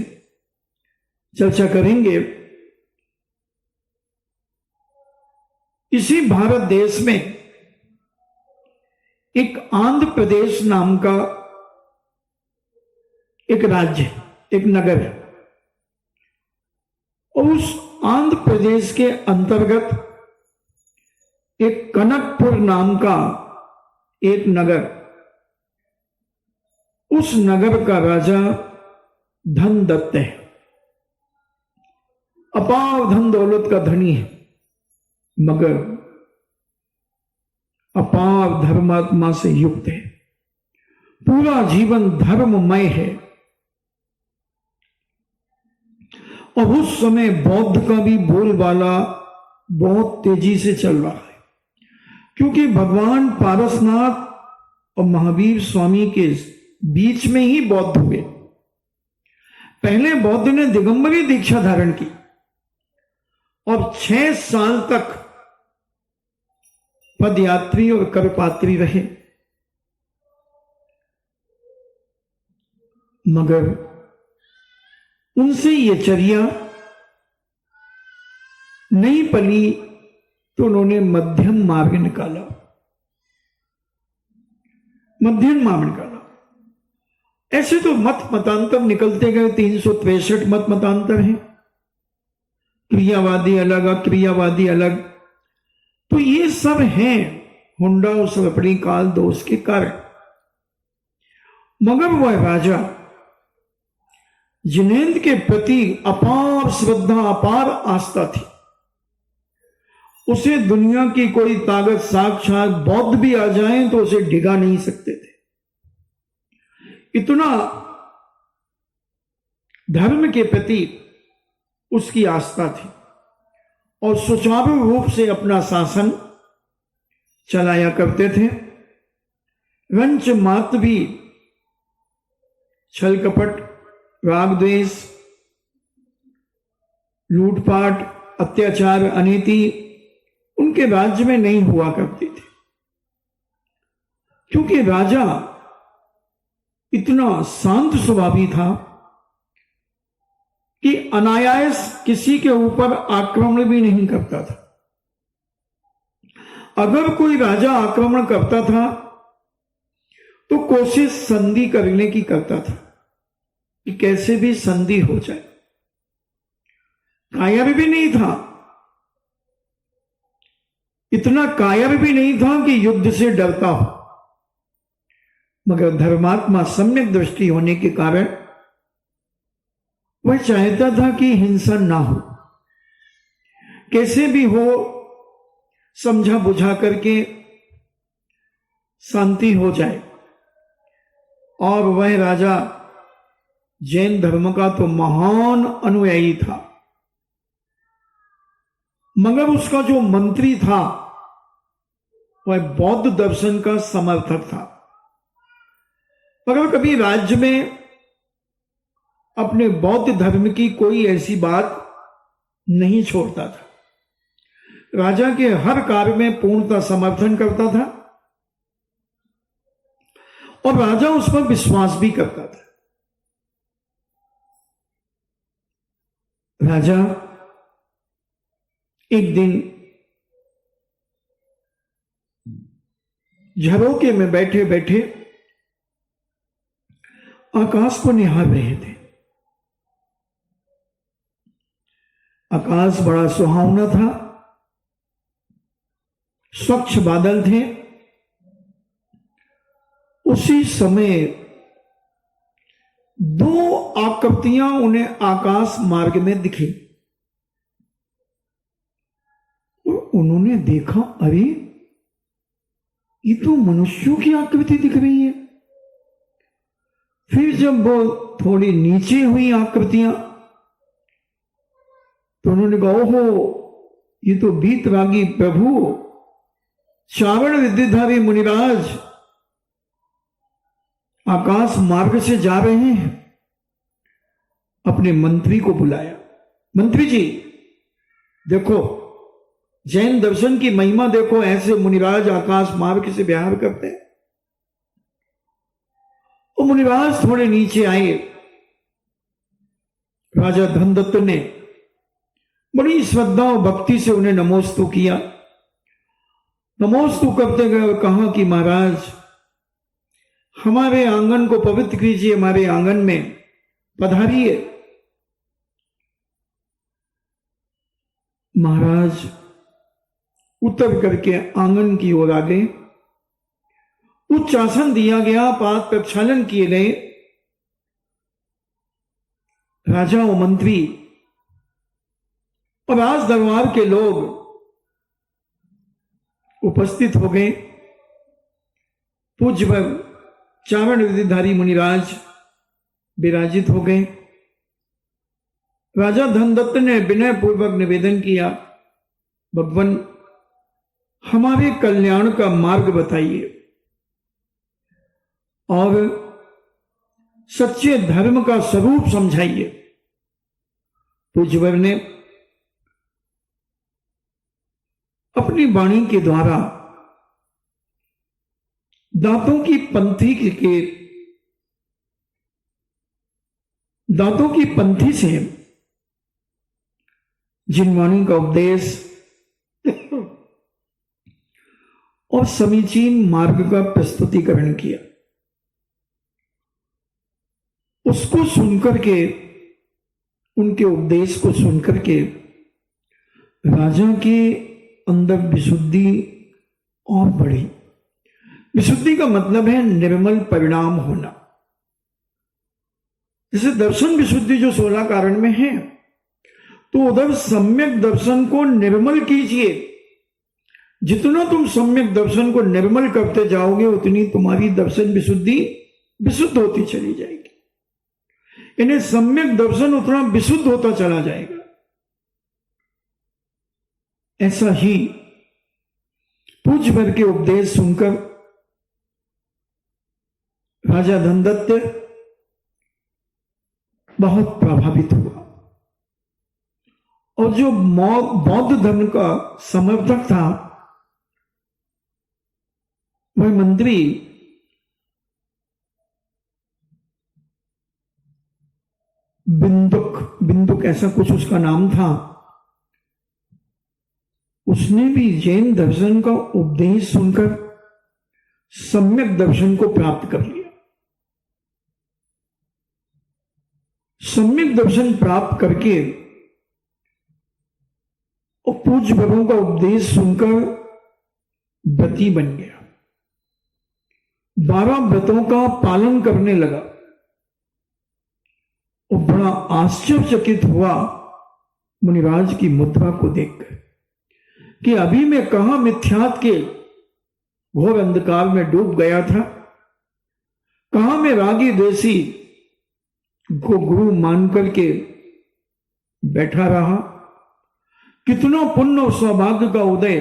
चर्चा करेंगे। इसी भारत देश में एक आंध्र प्रदेश नाम का एक राज्य, एक नगर है, और उस आंध्र प्रदेश के अंतर्गत एक कनकपुर नाम का एक नगर, उस नगर का राजा धनदत्त है, अपार धन दौलत का धनी है, मगर अपार धर्मात्मा से युक्त है, पूरा जीवन धर्ममय है। और उस समय बौद्ध का भी बोलबाला बहुत तेजी से चल रहा है, क्योंकि भगवान पारसनाथ और महावीर स्वामी के बीच में ही बौद्ध हुए। पहले बौद्ध ने दिगंबरी दीक्षा धारण की और 6 साल तक पदयात्री और करपात्री रहे, मगर उनसे ये चर्या नहीं पली, तो उन्होंने मध्यम मार्ग निकाला, मध्यम मार्ग निकाला। ऐसे तो मत मतांतर निकलते गए, 363 मत मतांतर हैं, क्रियावादी अलग, अक्रियावादी अलग। तो ये सब हैं हुंडा और सरपड़ी काल दोष के कारण। मगर वह राजा जिनेंद्र के प्रति अपार श्रद्धा, अपार आस्था थी। उसे दुनिया की कोई ताकत, साक्षात बौद्ध भी आ जाएं तो उसे डिगा नहीं सकते थे। इतना धर्म के प्रति उसकी आस्था थी और सुचारू रूप से अपना शासन चलाया करते थे। रंच मात्र भी छल कपट, राग द्वेष, लूटपाट, अत्याचार, अनीति उनके राज्य में नहीं हुआ करती थी, क्योंकि राजा इतना शांत स्वभावी था कि अनायास किसी के ऊपर आक्रमण भी नहीं करता था। अगर कोई राजा आक्रमण करता था तो कोशिश संधि करने की करता था कि कैसे भी संधि हो जाए। कायर भी नहीं था, इतना कायर भी नहीं था कि युद्ध से डरता हो, मगर धर्मात्मा सम्यक दृष्टि होने के कारण वह चाहता था कि हिंसा ना हो, कैसे भी हो समझा बुझा करके शांति हो जाए। और वह राजा जैन धर्म का तो महान अनुयायी था, मगर उसका जो मंत्री था वह बौद्ध दर्शन का समर्थक था। मगर कभी राज्य में अपने बौद्ध धर्म की कोई ऐसी बात नहीं छोड़ता था। राजा के हर कार्य में पूर्णतः समर्थन करता था और राजा उस पर विश्वास भी करता था। राजा एक दिन झरोके में बैठे बैठे आकाश को निहार रहे थे। आकाश बड़ा सुहावना था, स्वच्छ बादल थे। उसी समय दो आकृतियां उन्हें आकाश मार्ग में दिखी। उन्होंने देखा, अरे ये तो मनुष्यों की आकृति दिख रही है। फिर जब वो थोड़ी नीचे हुई आकृतियां तो उन्होंने कहा, ओहो ये तो बीतरागी प्रभु श्रावण विद्याधारी मुनिराज आकाश मार्ग से जा रहे हैं। अपने मंत्री को बुलाया, मंत्री जी देखो जैन दर्शन की महिमा देखो, ऐसे मुनिराज आकाश मार्ग से विहार करते हैं। वो मुनिराज थोड़े नीचे आए। राजा धनदत्त ने बड़ी श्रद्धा और भक्ति से उन्हें नमोस्तु किया। नमोस्तु करते गए और कहा कि महाराज हमारे आंगन को पवित्र कीजिए, हमारे आंगन में पधारिए। महाराज उतर करके आंगन की ओर आ गए। उच्च आसन दिया गया, पाद प्रक्षालन किए गए। राजा और मंत्री और राज दरबार के लोग उपस्थित हो गए। पूज्य चारण विधिधारी मुनिराज विराजित हो गए। राजा धनदत्त ने विनय पूर्वक निवेदन किया, भगवान हमारे कल्याण का मार्ग बताइए और सच्चे धर्म का स्वरूप समझाइए। पूज्यवर ने अपनी वाणी के द्वारा दांतों की पंथी से जिनवाणी का उपदेश और समीचीन मार्ग का प्रस्तुतिकरण किया। उसको सुनकर के, उनके उपदेश को सुनकर के राजा के अंदर विशुद्धि और बढ़ी। विशुद्धि का मतलब है निर्मल परिणाम होना। जैसे दर्शन विशुद्धि जो 16 कारण में है, तो उधर सम्यक दर्शन को निर्मल कीजिए। जितना तुम सम्यक दर्शन को निर्मल करते जाओगे उतनी तुम्हारी दर्शन विशुद्धि विशुद्ध होती चली जाएगी। इन्हें सम्यक दर्शन उतना विशुद्ध होता चला जाएगा। ऐसा ही पूज्य वर के उपदेश सुनकर राजा धनदत्त बहुत प्रभावित हुआ और जो बौद्ध धर्म का समर्थक था वह मंत्री बिंदुक ऐसा कुछ उसका नाम था, उसने भी जैन दर्शन का उपदेश सुनकर सम्यक दर्शन को प्राप्त कर लिया। सम्यक दर्शन प्राप्त करके और पूज्य वरों का उपदेश सुनकर व्रती बन गया। 12 व्रतों का पालन करने लगा और बड़ा आश्चर्यचकित हुआ मुनिराज की मुद्रा को देखकर कि अभी मैं कहां मिथ्यात के घोर अंधकार में डूब गया था, कहां मैं रागी देसी को गुरु मान करके बैठा रहा। कितना पुण्य और सौभाग्य का उदय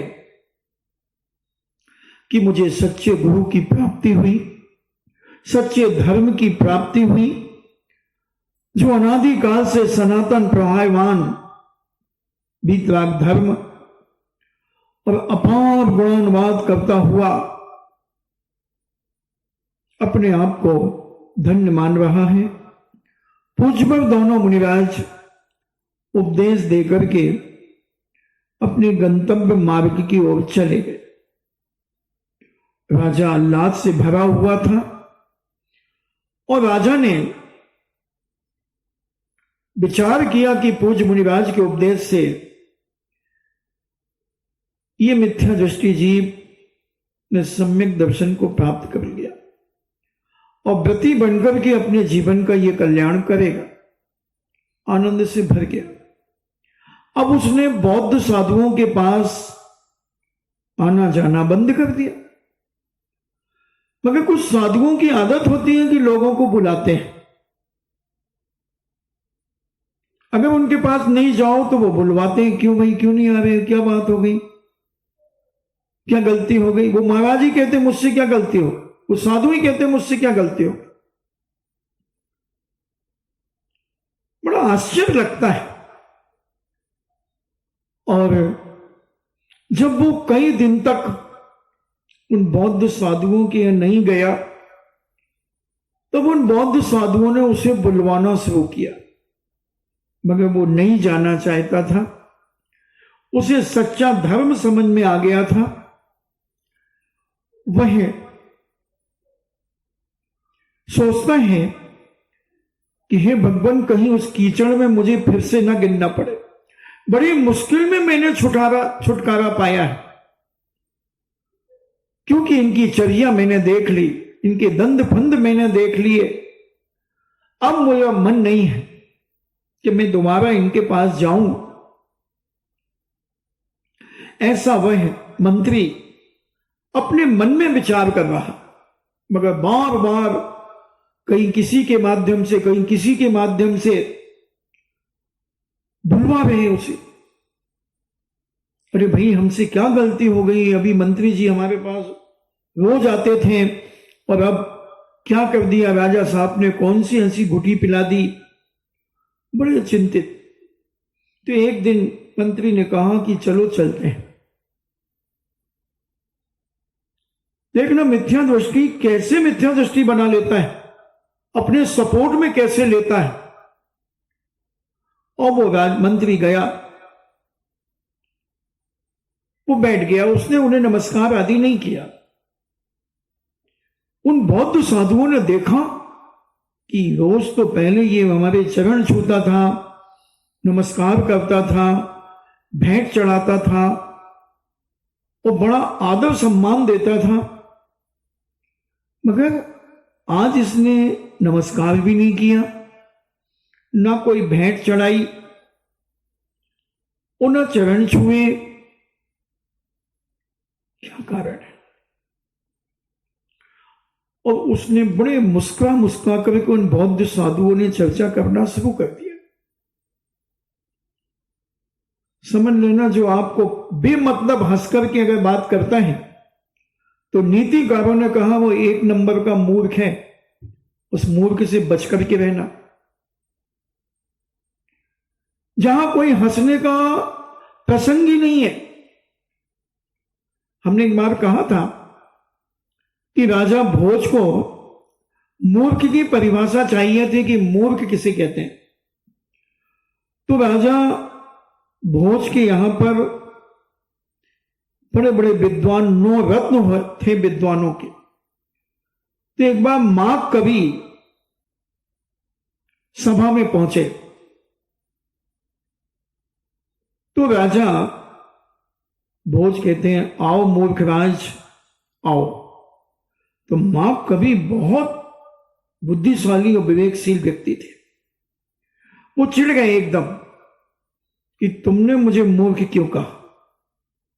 कि मुझे सच्चे गुरु की प्राप्ति हुई, सच्चे धर्म की प्राप्ति हुई, जो अनादिकाल से सनातन प्रवाहमान वीतराग धर्म और अपार गुणानुवाद करता हुआ अपने आप को धन्य मान रहा है। पूज्यवर दोनों मुनिराज उपदेश देकर के अपने गंतव्य मार्ग की ओर चले गए। राजा आह्लाद से भरा हुआ था और राजा ने विचार किया कि पूज्य मुनिराज के उपदेश से ये मिथ्या दृष्टि जीव ने सम्यक दर्शन को प्राप्त कर लिया और व्रती बनकर के अपने जीवन का ये कल्याण करेगा। आनंद से भर गया। अब उसने बौद्ध साधुओं के पास आना जाना बंद कर दिया। मगर कुछ साधुओं की आदत होती है कि लोगों को बुलाते हैं, अगर उनके पास नहीं जाओ तो वो बुलवाते हैं, क्यों भाई क्यों नहीं आ रहे, क्या बात हो गई, क्या गलती हो गई। वो महाराज ही कहते मुझसे क्या गलती हो, वो साधु ही कहते मुझसे क्या गलती हो। बड़ा आश्चर्य लगता है। और जब वो कई दिन तक उन बौद्ध साधुओं के यहाँ नहीं गया, तब उन बौद्ध साधुओं ने उसे बुलवाना शुरू किया, मगर वो नहीं जाना चाहता था। उसे सच्चा धर्म समझ में आ गया था। वह सोचता है कि हे भगवान, कहीं उस कीचड़ में मुझे फिर से ना गिरना पड़े। बड़ी मुश्किल में मैंने छुटकारा पाया है, क्योंकि इनकी चर्या मैंने देख ली, इनके दंड फंद मैंने देख लिए। अब मेरा मन नहीं है कि मैं दोबारा इनके पास जाऊं। ऐसा वह मंत्री अपने मन में विचार कर रहा, मगर बार बार कहीं किसी के माध्यम से कहीं किसी के माध्यम से बुलवा रहे उसे। अरे भाई, हमसे क्या गलती हो गई, अभी मंत्री जी हमारे पास रोज आते थे और अब क्या कर दिया राजा साहब ने, कौन सी हंसी घुटी पिला दी। बड़े चिंतित। तो एक दिन मंत्री ने कहा कि चलो चलते हैं। देखना मिथ्या दृष्टि कैसे मिथ्या दृष्टि बना लेता है, अपने सपोर्ट में कैसे लेता है। और वो मंत्री गया, वो बैठ गया, उसने उन्हें नमस्कार आदि नहीं किया। उन बौद्ध साधुओं ने देखा कि रोज तो पहले ये हमारे चरण छूता था, नमस्कार करता था, भेंट चढ़ाता था, वो बड़ा आदर सम्मान देता था, मगर आज इसने नमस्कार भी नहीं किया, ना कोई भेंट चढ़ाई और ना चरण छुए। क्या कारण है? और उसने बड़े मुस्कुरा मुस्कुरा करके उन बौद्ध साधुओं ने चर्चा करना शुरू कर दिया। समझ लेना, जो आपको बेमतलब हंस करके अगर बात करता है तो नीतिकारों ने कहा वो एक नंबर का मूर्ख है, उस मूर्ख से बच करके रहना। जहां कोई हंसने का प्रसंग ही नहीं है। हमने एक बार कहा था कि राजा भोज को मूर्ख की परिभाषा चाहिए थी कि मूर्ख किसे कहते हैं। तो राजा भोज के यहां पर बड़े बड़े विद्वान, 9 रत्न थे विद्वानों के। तो एक बार मां कवि सभा में पहुंचे तो राजा भोज कहते हैं, आओ मूर्खराज आओ। तो मां कवि बहुत बुद्धिशाली और विवेकशील व्यक्ति थे। वो चिढ़ गए एकदम कि तुमने मुझे मूर्ख क्यों कहा?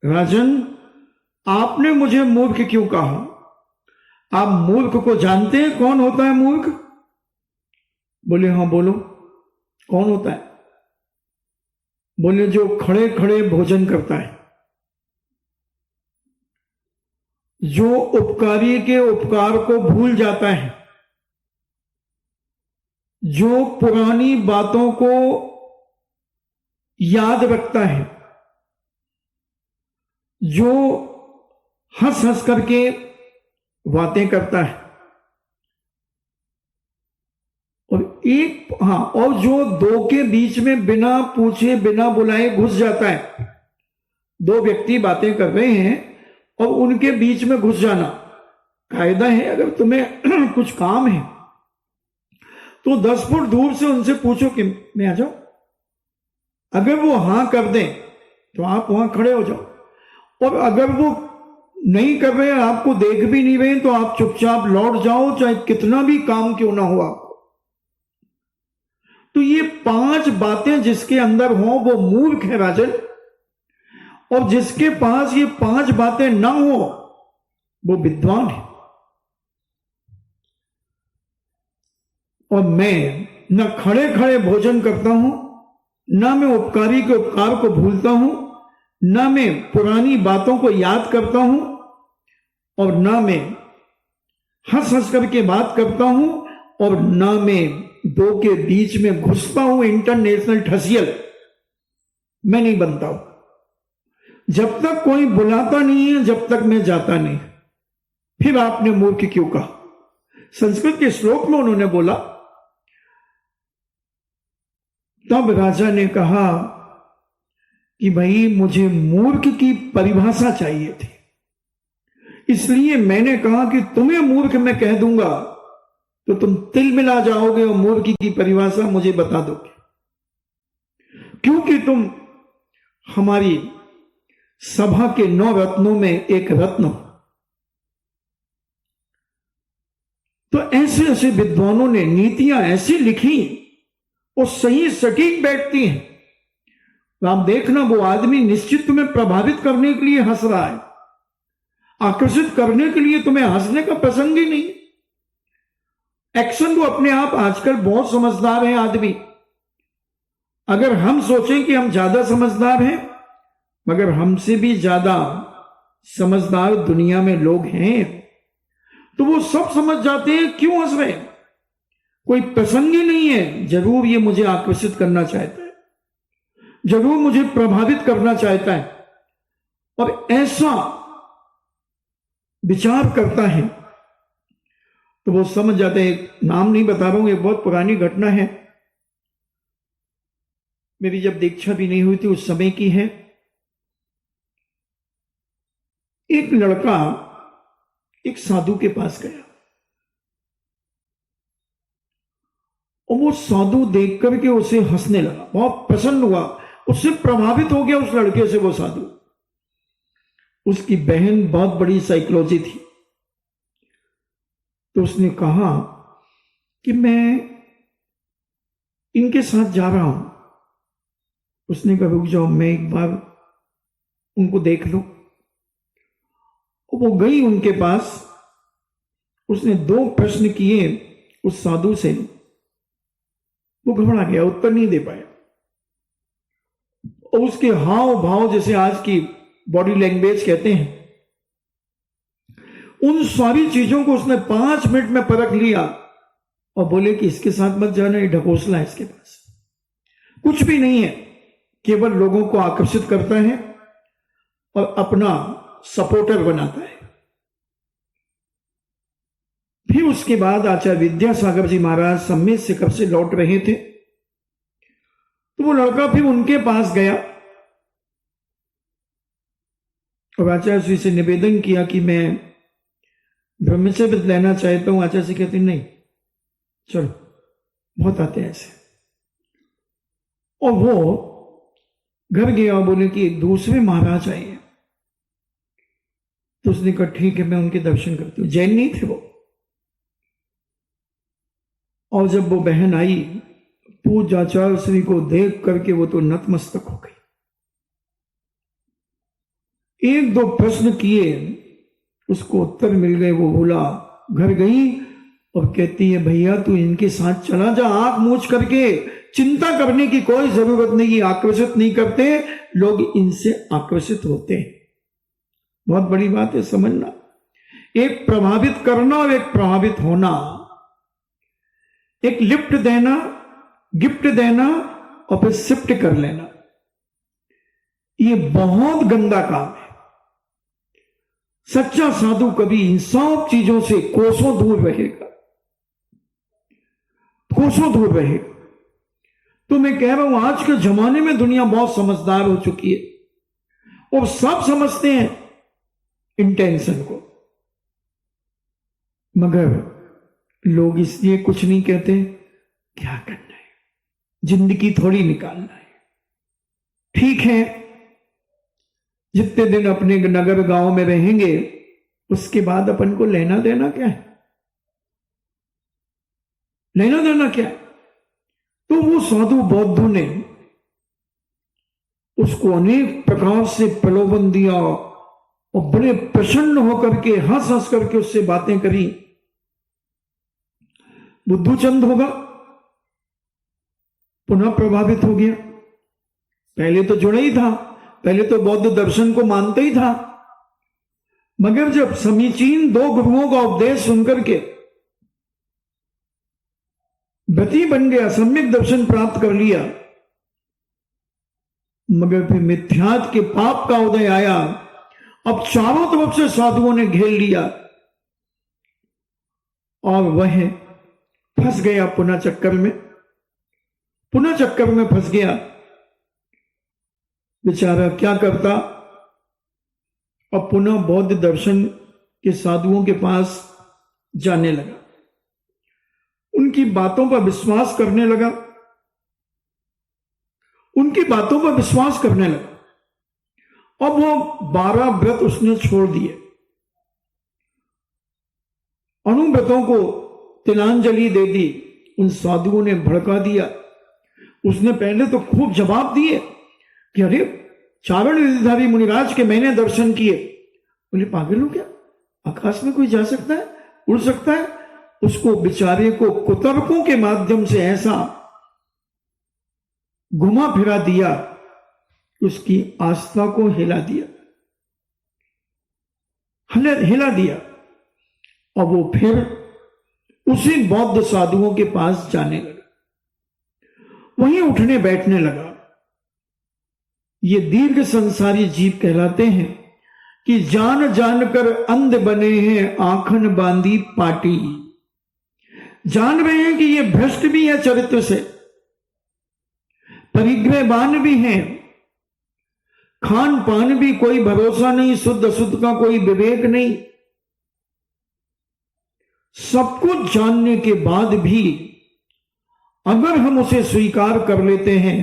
राजन, आपने मुझे मूर्ख क्यों कहा? आप मूर्ख को जानते हैं? कौन होता है मूर्ख? बोले हाँ बोलो, कौन होता है? बोले जो खड़े खड़े भोजन करता है, जो उपकारी के उपकार को भूल जाता है, जो पुरानी बातों को याद रखता है, जो हंस हंस करके बातें करता है, और जो 2 के बीच में बिना पूछे बिना बुलाए घुस जाता है। 2 व्यक्ति बातें कर रहे हैं और उनके बीच में घुस जाना। कायदा है, अगर तुम्हें कुछ काम है तो 10 फुट दूर से उनसे पूछो कि मैं आ जाऊं। अगर वो हां कर दें तो आप वहां खड़े हो जाओ, और अगर वो नहीं कर रहे, आपको देख भी नहीं रहे, तो आप चुपचाप लौट जाओ, चाहे कितना भी काम क्यों ना हो आपको। तो ये 5 बातें जिसके अंदर हो वो मूर्ख है राजन, और जिसके पास ये 5 बातें ना हो वो विद्वान है। और मैं न खड़े खड़े भोजन करता हूं, न मैं उपकारी के उपकार को भूलता हूं, न मैं पुरानी बातों को याद करता हूं, और न मैं हंस हंस करके बात करता हूं, और न मैं 2 के बीच में घुसता हूं। इंटरनेशनल ठसियल मैं नहीं बनता हूं। जब तक कोई बुलाता नहीं है, जब तक मैं जाता नहीं। फिर आपने मूर्ख क्यों कहा? संस्कृत के श्लोक में उन्होंने बोला। तब राजा ने कहा कि भाई मुझे मूर्ख की परिभाषा चाहिए थी, इसलिए मैंने कहा कि तुम्हें मूर्ख मैं कह दूंगा तो तुम तिल मिला जाओगे और मूर्ख की परिभाषा मुझे बता दोगे, क्योंकि तुम हमारी सभा के 9 रत्नों में एक रत्न हो। तो ऐसे ऐसे विद्वानों ने नीतियां ऐसी लिखी और सही सटीक बैठती हैं। तो आप देखना, वो आदमी निश्चित तुम्हें प्रभावित करने के लिए हंस रहा है, आकर्षित करने के लिए। तुम्हें हंसने का प्रसंग ही नहीं। एक्शन तो अपने आप आजकल बहुत समझदार है आदमी। अगर हम सोचें कि हम ज्यादा समझदार हैं, मगर हमसे भी ज्यादा समझदार दुनिया में लोग हैं, तो वो सब समझ जाते हैं क्यों हंस रहे हैं। कोई प्रसंग ही नहीं है, जरूर ये मुझे आकर्षित करना चाहता है, जरूर मुझे प्रभावित करना चाहता है, और ऐसा विचार करता है। तो वो समझ जाते हैं। नाम नहीं बता रहा हूं, ये बहुत पुरानी घटना है, मेरी जब दीक्षा भी नहीं हुई थी उस समय की है। एक लड़का एक साधु के पास गया, और वो साधु देख करके उसे हंसने लगा, बहुत प्रसन्न हुआ, उससे प्रभावित हो गया उस लड़के से वो साधु। उसकी बहन बहुत बड़ी साइकोलॉजी थी, तो उसने कहा कि मैं इनके साथ जा रहा हूं। उसने कहा रुक जाओ, मैं एक बार उनको देख लूं। वो गई उनके पास, उसने 2 प्रश्न किए उस साधु से, वो घबरा गया, उत्तर नहीं दे पाया। और उसके हाव भाव, जैसे आज की बॉडी लैंग्वेज कहते हैं, उन सारी चीजों को उसने 5 मिनट में परख लिया और बोले कि इसके साथ मत जाना, ये ढकोसला है, इसके पास कुछ भी नहीं है, केवल लोगों को आकर्षित करता है और अपना सपोर्टर बनाता है। फिर उसके बाद आचार्य विद्यासागर जी महाराज सम्मेद से कब से लौट रहे थे, तो वो लड़का फिर उनके पास गया और आचार्य जी से निवेदन किया कि मैं ब्रह्मचर्य लेना चाहता हूं। आचार्य जी कहते नहीं, चलो, बहुत आते हैं ऐसे। और वो घर गया और बोले कि दूसरे महाराज आए हैं, तो उसने कहा ठीक है, मैं उनके दर्शन करती हूं। जैन नहीं थे वो। और जब वो बहन आई, पूज्य आचार्य श्री को देख करके वो तो नतमस्तक हो गई। 1-2 प्रश्न किए, उसको उत्तर मिल गए। वो बोला, घर गई और कहती है भैया तू इनके साथ चला जा, आंख मूछ करके, चिंता करने की कोई जरूरत नहीं, आकर्षित नहीं करते लोग, इनसे आकर्षित होते हैं। बहुत बड़ी बात है समझना, एक प्रभावित करना और एक प्रभावित होना, एक लिफ्ट देना, गिफ्ट देना और फिर शिफ्ट कर लेना, ये बहुत गंदा काम है। सच्चा साधु कभी इन सब चीजों से कोसों दूर रहेगा, कोसों दूर रहेगा। तो मैं कह रहा हूं आज के जमाने में दुनिया बहुत समझदार हो चुकी है और सब समझते हैं इंटेंशन को, मगर लोग इसलिए कुछ नहीं कहते। क्या करना है, जिंदगी थोड़ी निकालना है। ठीक है, जितने दिन अपने नगर गांव में रहेंगे उसके बाद अपन को लेना देना क्या है, लेना देना क्या है। तो वो साधु बौद्धों ने उसको अनेक प्रकार से प्रलोभन दिया और बड़े प्रसन्न होकर के हंस हंस करके उससे बातें करी। बुद्धूचंद होगा, पुनः प्रभावित हो गया। पहले तो जुड़ा ही था, पहले तो बौद्ध दर्शन को मानता ही था, मगर जब समीचीन 2 गुरुओं का उपदेश सुनकर के व्रती बन गया, सम्यक दर्शन प्राप्त कर लिया, मगर फिर मिथ्यात्व के पाप का उदय आया। अब चारों तरफ से साधुओं ने घेर लिया और वह फंस गया पुनः चक्कर में, पुनः चक्कर में फंस गया। बेचारा क्या करता, अब पुनः बौद्ध दर्शन के साधुओं के पास जाने लगा, उनकी बातों पर विश्वास करने लगा, उनकी बातों पर विश्वास करने लगा। अब वो 12 व्रत उसने छोड़ दिए, अनुव्रतों को तिलांजलि दे दी। उन साधुओं ने भड़का दिया। उसने पहले तो खूब जवाब दिए कि अरे चारण विधिधारी मुनिराज के मैंने दर्शन किए। बोले पागल हो क्या, आकाश में कोई जा सकता है, उड़ सकता है। उसको बेचारे को कुतर्कों के माध्यम से ऐसा घुमा फिरा दिया, उसकी आस्था को हिला दिया, हिला दिया। और वो फिर उसी बौद्ध साधुओं के पास जाने लगा, वहीं उठने बैठने लगा। ये दीर्घ संसारी जीव कहलाते हैं कि जान जानकर अंध बने हैं, आंखन बांधी पाटी। जान रहे हैं कि ये भ्रष्ट भी है चरित्र से, परिग्रहवान भी हैं, खान पान भी कोई भरोसा नहीं, शुद्ध अशुद्ध का कोई विवेक नहीं। सब कुछ जानने के बाद भी अगर हम उसे स्वीकार कर लेते हैं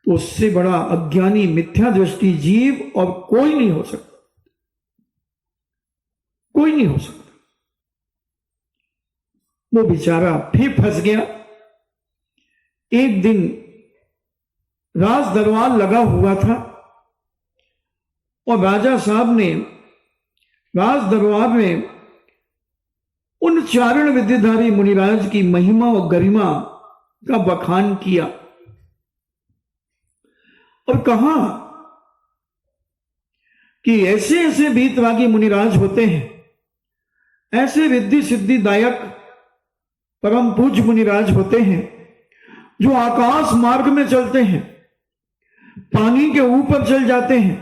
तो उससे बड़ा अज्ञानी मिथ्या दृष्टि जीव और कोई नहीं हो सकता। कोई नहीं हो सकता। वो बेचारा फिर फंस गया। एक दिन राज दरबार लगा हुआ था और राजा साहब ने राज दरबार में उन चारण विद्याधारी मुनिराज की महिमा और गरिमा का बखान किया और कहा कि ऐसे ऐसे बीतरागी मुनिराज होते हैं, ऐसे रिद्धि सिद्धिदायक परम पूज्य मुनिराज होते हैं जो आकाश मार्ग में चलते हैं, पानी के ऊपर चल जाते हैं,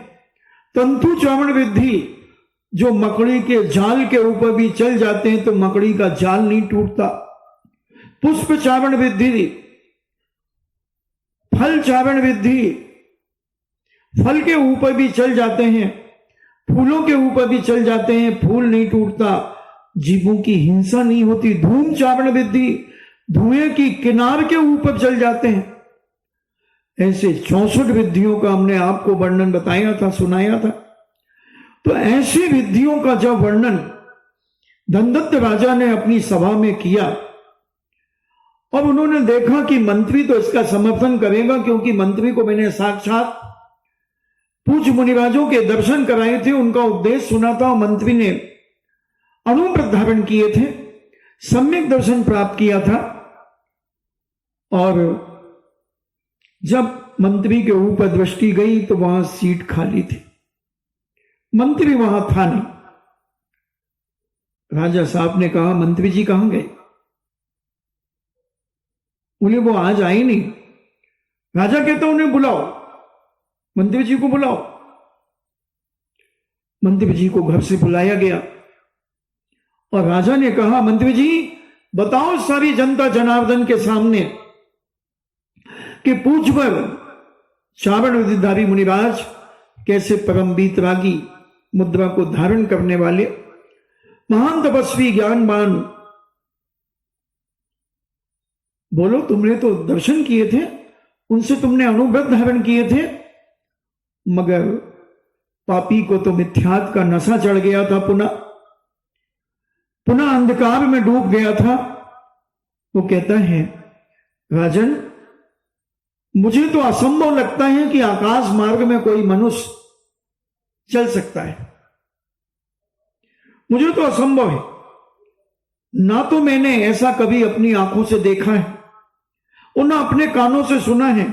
तंतु चावण विद्धि जो मकड़ी के जाल के ऊपर भी चल जाते हैं तो मकड़ी का जाल नहीं टूटता, पुष्प चावण विद्धि, फल चावण विद्धि, फल के ऊपर भी चल जाते हैं, फूलों के ऊपर भी चल जाते हैं, फूल नहीं टूटता, जीवों की हिंसा नहीं होती, धूम चावण विद्धि, धुएं की किनार के ऊपर चल जाते हैं। ऐसे 64 विधियों का हमने आपको वर्णन बताया था, सुनाया था। तो ऐसी विधियों का जब वर्णन धनदत्त राजा ने अपनी सभा में किया और उन्होंने देखा कि मंत्री तो इसका समर्थन करेगा, क्योंकि मंत्री को मैंने साक्षात पूज्य मुनिराजों के दर्शन कराए थे, उनका उपदेश सुना था, मंत्री ने अनुव्रत धारण किए थे, सम्यक दर्शन प्राप्त किया था। और जब मंत्री के ऊपर दृष्टि गई तो वहां सीट खाली थी, मंत्री वहां था नहीं। राजा साहब ने कहा, मंत्री जी कहां गए? बोले वो आज आए नहीं। राजा कहता उन्हें बुलाओ, मंत्री जी को बुलाओ। मंत्री जी को घर से बुलाया गया और राजा ने कहा, मंत्री जी बताओ सारी जनता जनार्दन के सामने कि पूज्यवर चावण विद्याधारी मुनिराज कैसे परम बीतरागी मुद्रा को धारण करने वाले महान तपस्वी ज्ञानवान, बोलो तुमने तो दर्शन किए थे, उनसे तुमने अनुव्रत धारण किए थे, मगर पापी को तो मिथ्यात्व का नशा चढ़ गया था, पुनः अंधकार में डूब गया था। वो कहता है, राजन मुझे तो असंभव लगता है कि आकाश मार्ग में कोई मनुष्य चल सकता है, मुझे तो असंभव है। ना तो मैंने ऐसा कभी अपनी आंखों से देखा है और ना अपने कानों से सुना है।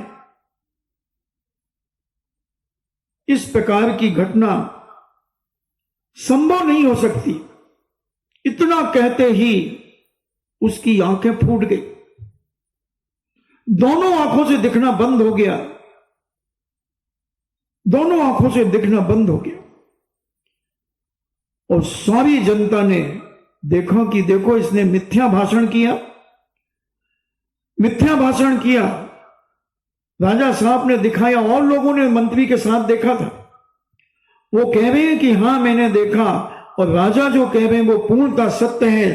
इस प्रकार की घटना संभव नहीं हो सकती। इतना कहते ही उसकी आंखें फूट गई, दोनों आंखों से दिखना बंद हो गया, दोनों आंखों से दिखना बंद हो गया। और सारी जनता ने देखा कि देखो इसने मिथ्या भाषण किया, मिथ्या भाषण किया। राजा साहब ने दिखाया और लोगों ने मंत्री के साथ देखा था, वो कह रहे हैं कि हां मैंने देखा, और राजा जो कह रहे हैं वो पूर्णतः सत्य है।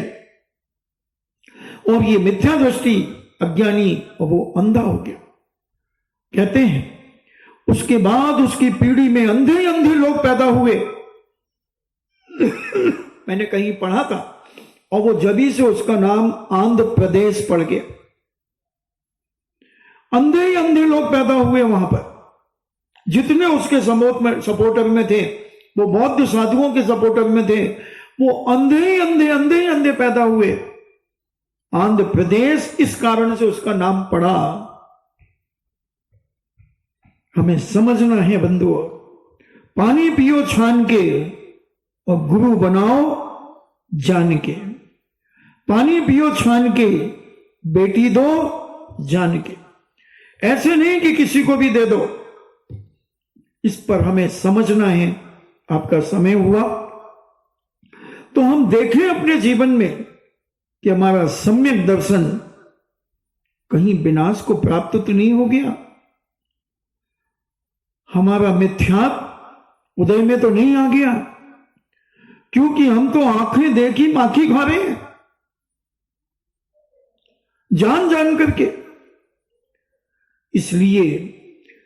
और ये मिथ्या दृष्टि अज्ञानी और वो अंधा हो गया। कहते हैं उसके बाद उसकी पीढ़ी में अंधे अंधे लोग पैदा हुए। मैंने कहीं पढ़ा था, और वो जबी से उसका नाम आंध्र प्रदेश पड़ गया। अंधे ही अंधे लोग पैदा हुए वहां पर। जितने उसके सपोर्टर में थे, वो बौद्ध साधुओं के सपोर्टर में थे, वो अंधे ही अंधे पैदा हुए। आंध्र प्रदेश इस कारण से उसका नाम पड़ा। हमें समझना है बंधुओं, पानी पियो छान के और गुरु बनाओ जान के। पानी पियो छान के, बेटी दो जान के। ऐसे नहीं कि किसी को भी दे दो। इस पर हमें समझना है। आपका समय हुआ तो हम देखें अपने जीवन में कि हमारा सम्यक दर्शन कहीं विनाश को प्राप्त तो नहीं हो गया, हमारा मिथ्यात्व उदय में तो नहीं आ गया, क्योंकि हम तो आंखें देखी माखी खा रहे हैं जान जान करके। इसलिए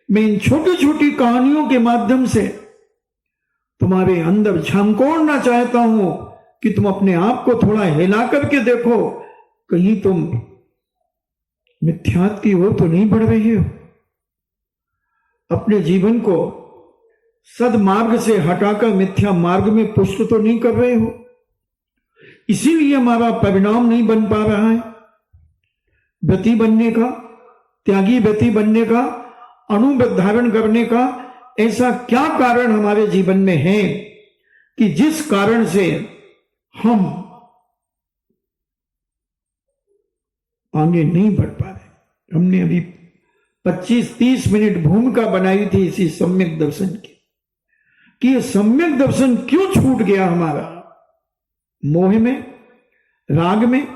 मैं इन छोटी छोटी कहानियों के माध्यम से तुम्हारे अंदर झंकोड़ना चाहता हूं कि तुम अपने आप को थोड़ा हिला करके देखो, कहीं तुम मिथ्यात्व की ओर तो नहीं बढ़ रहे हो, अपने जीवन को सदमार्ग से हटाकर मिथ्या मार्ग में पुष्ट तो नहीं कर रहे हो, इसीलिए हमारा परिणाम नहीं बन पा रहा है व्रती बनने का, त्यागी व्रती बनने का, अणुव्रत धारण करने का। ऐसा क्या कारण हमारे जीवन में है कि जिस कारण से हम आगे नहीं बढ़ पा रहे। हमने अभी 25-30 मिनट भूमिका बनाई थी इसी सम्यक दर्शन की, कि ये सम्यक दर्शन क्यों छूट गया हमारा, मोह में, राग में।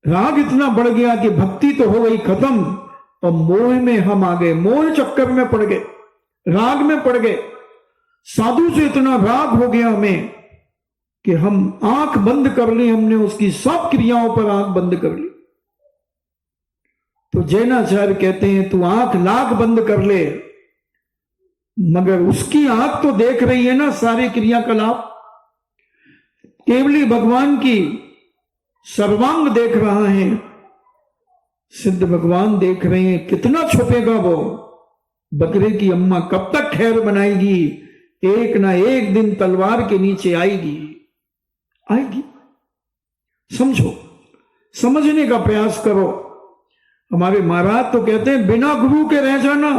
राग इतना बढ़ गया कि भक्ति तो हो गई खत्म, और मोह में हम आ गए, मोह चक्कर में पड़ गए, राग में पड़ गए। साधु से इतना राग हो गया हमें कि हम आंख बंद कर ली, हमने उसकी सब क्रियाओं पर आंख बंद कर ली। तो जैनाचार्य कहते हैं तू आंख लाख बंद कर ले, मगर उसकी आंख तो देख रही है ना सारे क्रियाकलाप, केवली भगवान की सर्वांग देख रहा है, सिद्ध भगवान देख रहे हैं। कितना छुपेगा वो, बकरे की अम्मा कब तक खैर बनाएगी, एक ना एक दिन तलवार के नीचे आएगी, आएगी। समझो, समझने का प्रयास करो। हमारे महाराज तो कहते हैं बिना गुरु के रह जाना,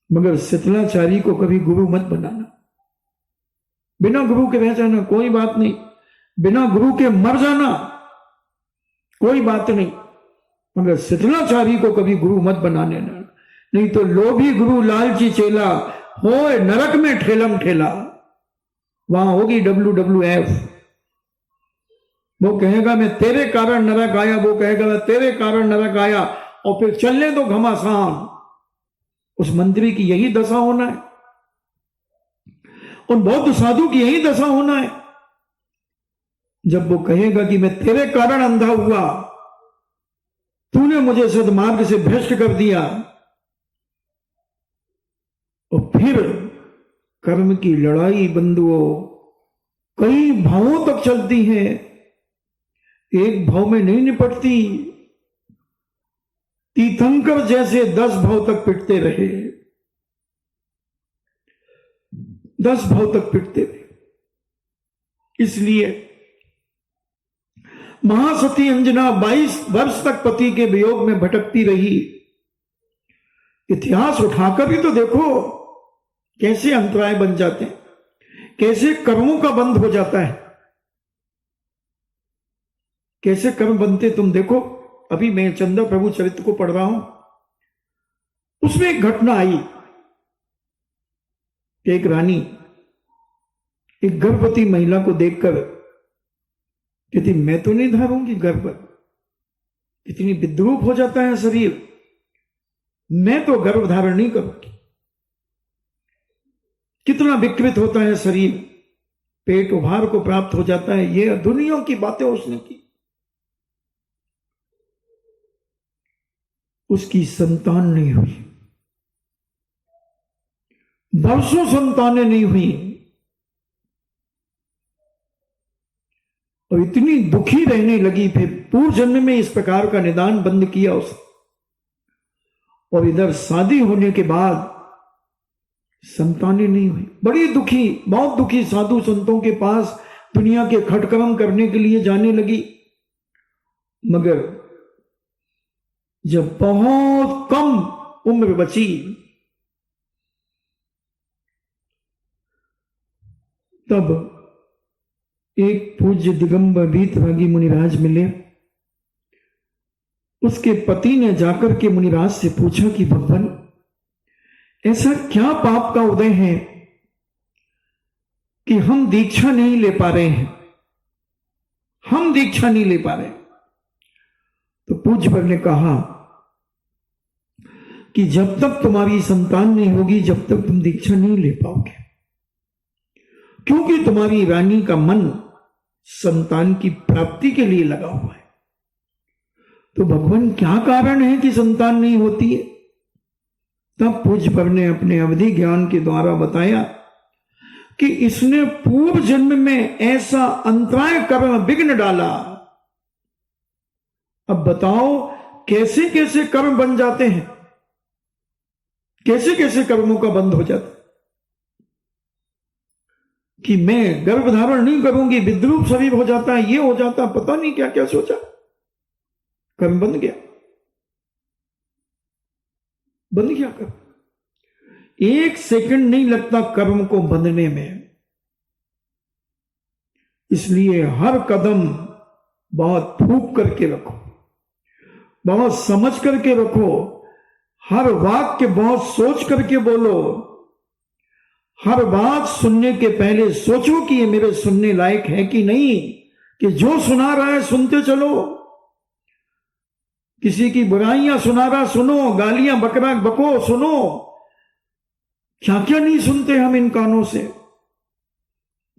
मगर शीतलाचारी को कभी गुरु मत बनाना। बिना गुरु के रह जाना कोई बात नहीं, बिना गुरु के मर जाना कोई बात नहीं, मगर शीतलाचारी को कभी गुरु मत बनाने ना, नहीं तो लोभी गुरु लालची चेला होए नरक में ठेलम ठेला। वहां होगी WWF। वो कहेगा मैं तेरे कारण नरक आया, वो कहेगा मैं तेरे कारण नरक आया, और फिर चलने दो घमासान। उस मंत्री की यही दशा होना है, उन बौद्ध साधु की यही दशा होना है। जब वो कहेगा कि मैं तेरे कारण अंधा हुआ, तूने मुझे सद्मार्ग से भ्रष्ट कर दिया, और फिर कर्म की लड़ाई बंधुओं कई भावों तक चलती है, एक भाव में नहीं निपटती। तीर्थंकर जैसे 10 भाव तक पिटते रहे, 10 भाव तक पिटते रहे। इसलिए महासती अंजना 22 वर्ष तक पति के वियोग में भटकती रही। इतिहास उठाकर भी तो देखो कैसे अंतराय बन जाते हैं, कैसे कर्मों का बंध हो जाता है, कैसे कर्म बनते। तुम देखो, अभी मैं चंदा प्रभु चरित्र को पढ़ रहा हूं, उसमें एक घटना आई कि एक रानी एक गर्भवती महिला को देखकर कहती मैं तो नहीं धारूंगी गर्भ, कितनी विद्रूप हो जाता है शरीर, मैं तो गर्भ धारण नहीं करूंगी। कितना विकृत होता है शरीर, पेट उभार को प्राप्त हो जाता है। ये दुनिया की बातें उसने की। उसकी संतान नहीं हुई, वर्षों संतानें नहीं हुई, और इतनी दुखी रहने लगी। फिर पूर्व जन्म में इस प्रकार का निदान बंद किया उसने, और इधर शादी होने के बाद संतानें नहीं हुई। बड़ी दुखी, बहुत दुखी, साधु संतों के पास दुनिया के खटकर्म करने के लिए जाने लगी। मगर जब बहुत कम उम्र बची, तब एक पूज्य दिगंबर वीतरागी मुनिराज मिले। उसके पति ने जाकर के मुनिराज से पूछा कि भगवान, ऐसा क्या पाप का उदय है कि हम दीक्षा नहीं ले पा रहे हैं, हम दीक्षा नहीं ले पा रहे। तो पूज्यवर ने कहा कि जब तक तुम्हारी संतान नहीं होगी, जब तक तुम दीक्षा नहीं ले पाओगे, क्योंकि तुम्हारी रानी का मन संतान की प्राप्ति के लिए लगा हुआ है। तो भगवान क्या कारण है कि संतान नहीं होती है? तब पूज्यवर ने अपने अवधि ज्ञान के द्वारा बताया कि इसने पूर्व जन्म में ऐसा अंतराय कर्म विघ्न डाला। अब बताओ कैसे कैसे कर्म बन जाते हैं, कैसे कैसे कर्मों का बंद हो जाता कि मैं गर्भ धारण नहीं करूंगी, विद्रूप शरीर हो जाता है, ये हो जाता, पता नहीं क्या क्या सोचा, कर्म बन गया, बन गया कर्म। 1 सेकंड नहीं लगता कर्म को बंधने में। इसलिए हर कदम बहुत फूंक करके रखो, बहुत समझ करके रखो, हर वाक्य बहुत सोच करके बोलो, हर बात सुनने के पहले सोचो कि ये मेरे सुनने लायक है कि नहीं, कि जो सुना रहा है सुनते चलो। किसी की बुराइयां सुना रहा सुनो, गालियां बकरा बको सुनो, क्या क्या नहीं सुनते हम इन कानों से।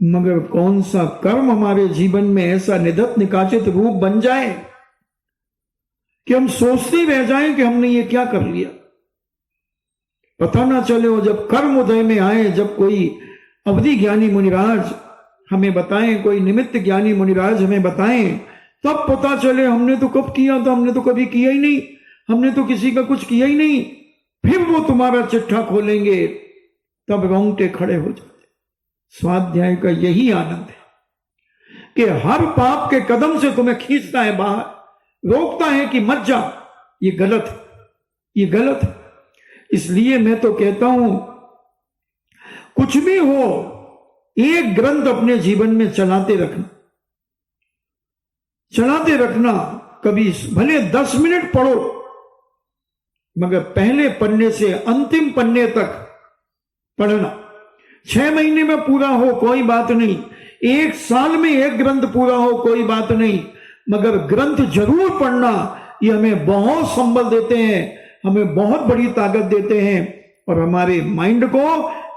मगर कौन सा कर्म हमारे जीवन में ऐसा निधत निकाचित रूप बन जाए कि हम सोचते रह जाएं कि हमने ये क्या कर लिया, पता ना चले। और जब कर्म उदय में आए, जब कोई अवधि ज्ञानी मुनिराज हमें बताएं, कोई निमित्त ज्ञानी मुनिराज हमें बताएं, तब पता चले हमने तो कब किया था, हमने तो कभी किया ही नहीं, हमने तो किसी का कुछ किया ही नहीं। फिर वो तुम्हारा चिट्ठा खोलेंगे, तब रोंगटे खड़े हो जाते। स्वाध्याय का यही आनंद है कि हर पाप के कदम से तुम्हें खींचता है बाहर, रोकता है कि मत जा, ये गलत है, ये गलत है। इसलिए मैं तो कहता हूं कुछ भी हो, एक ग्रंथ अपने जीवन में चलाते रखना, चलाते रखना। कभी भले 10 मिनट पढ़ो, मगर पहले पन्ने से अंतिम पन्ने तक पढ़ना। 6 महीने में पूरा हो कोई बात नहीं, 1 साल में 1 ग्रंथ पूरा हो कोई बात नहीं, मगर ग्रंथ जरूर पढ़ना। ये हमें बहुत संबल देते हैं, हमें बहुत बड़ी ताकत देते हैं और हमारे माइंड को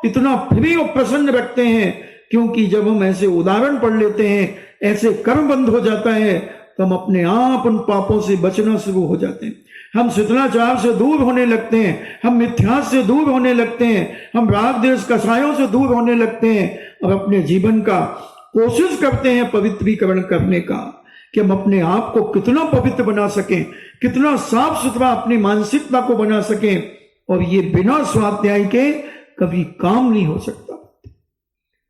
इतना फ्री और प्रसन्न रखते हैं। क्योंकि जब हम ऐसे उदाहरण पढ़ लेते हैं, ऐसे कर्म बंद हो जाता है, तो हम अपने आप उन पापों से बचना शुरू हो जाते हैं। हम शिथिलाचार से दूर होने लगते हैं, हम मिथ्यास से दूर होने लगते हैं, हम राग देश कसायों से दूर होने लगते हैं और अपने जीवन का कोशिश करते हैं पवित्रीकरण करने का, कि हम अपने आप को कितना पवित्र बना सकें, कितना साफ सुथरा अपनी मानसिकता को बना सकें। और ये बिना स्वाध्याय के कभी काम नहीं हो सकता,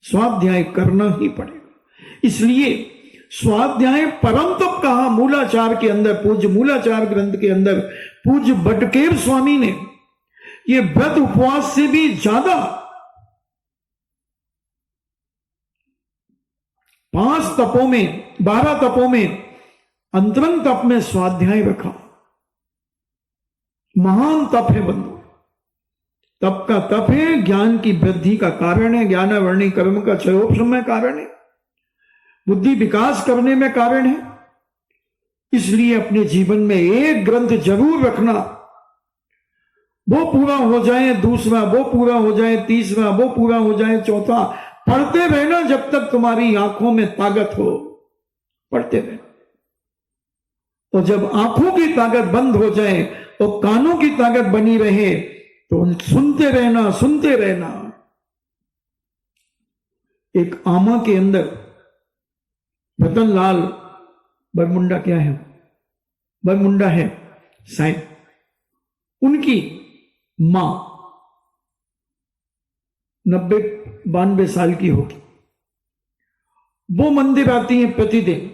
स्वाध्याय करना ही पड़ेगा। इसलिए स्वाध्याय परम तप कहा मूलाचार के अंदर, पूज्य मूलाचार ग्रंथ के अंदर पूज्य बटकेर स्वामी ने ये व्रत उपवास से भी ज्यादा 5 तपों में, 12 तपों में अंतरंग तप में स्वाध्याय रखा। महान तप है बंधु, तप का तप है, ज्ञान की वृद्धि का कारण है, ज्ञानावर्णी कर्म का क्षयोपशम कारण है, बुद्धि विकास करने में कारण है। इसलिए अपने जीवन में एक ग्रंथ जरूर रखना, वो पूरा हो जाए, दूसरा वो पूरा हो जाए, तीसरा वो पूरा हो जाए, चौथा, पढ़ते रहना जब तक तुम्हारी आंखों में ताकत हो, पढ़ते रहना। और जब आंखों की ताकत बंद हो जाए और कानों की ताकत बनी रहे, तो सुनते रहना, सुनते रहना। एक आमा के अंदर रतन लाल बरमुंडा, क्या है बरमुंडा है साईं, उनकी मां 90-92 साल की होगी। वो मंदिर आती है प्रतिदिन,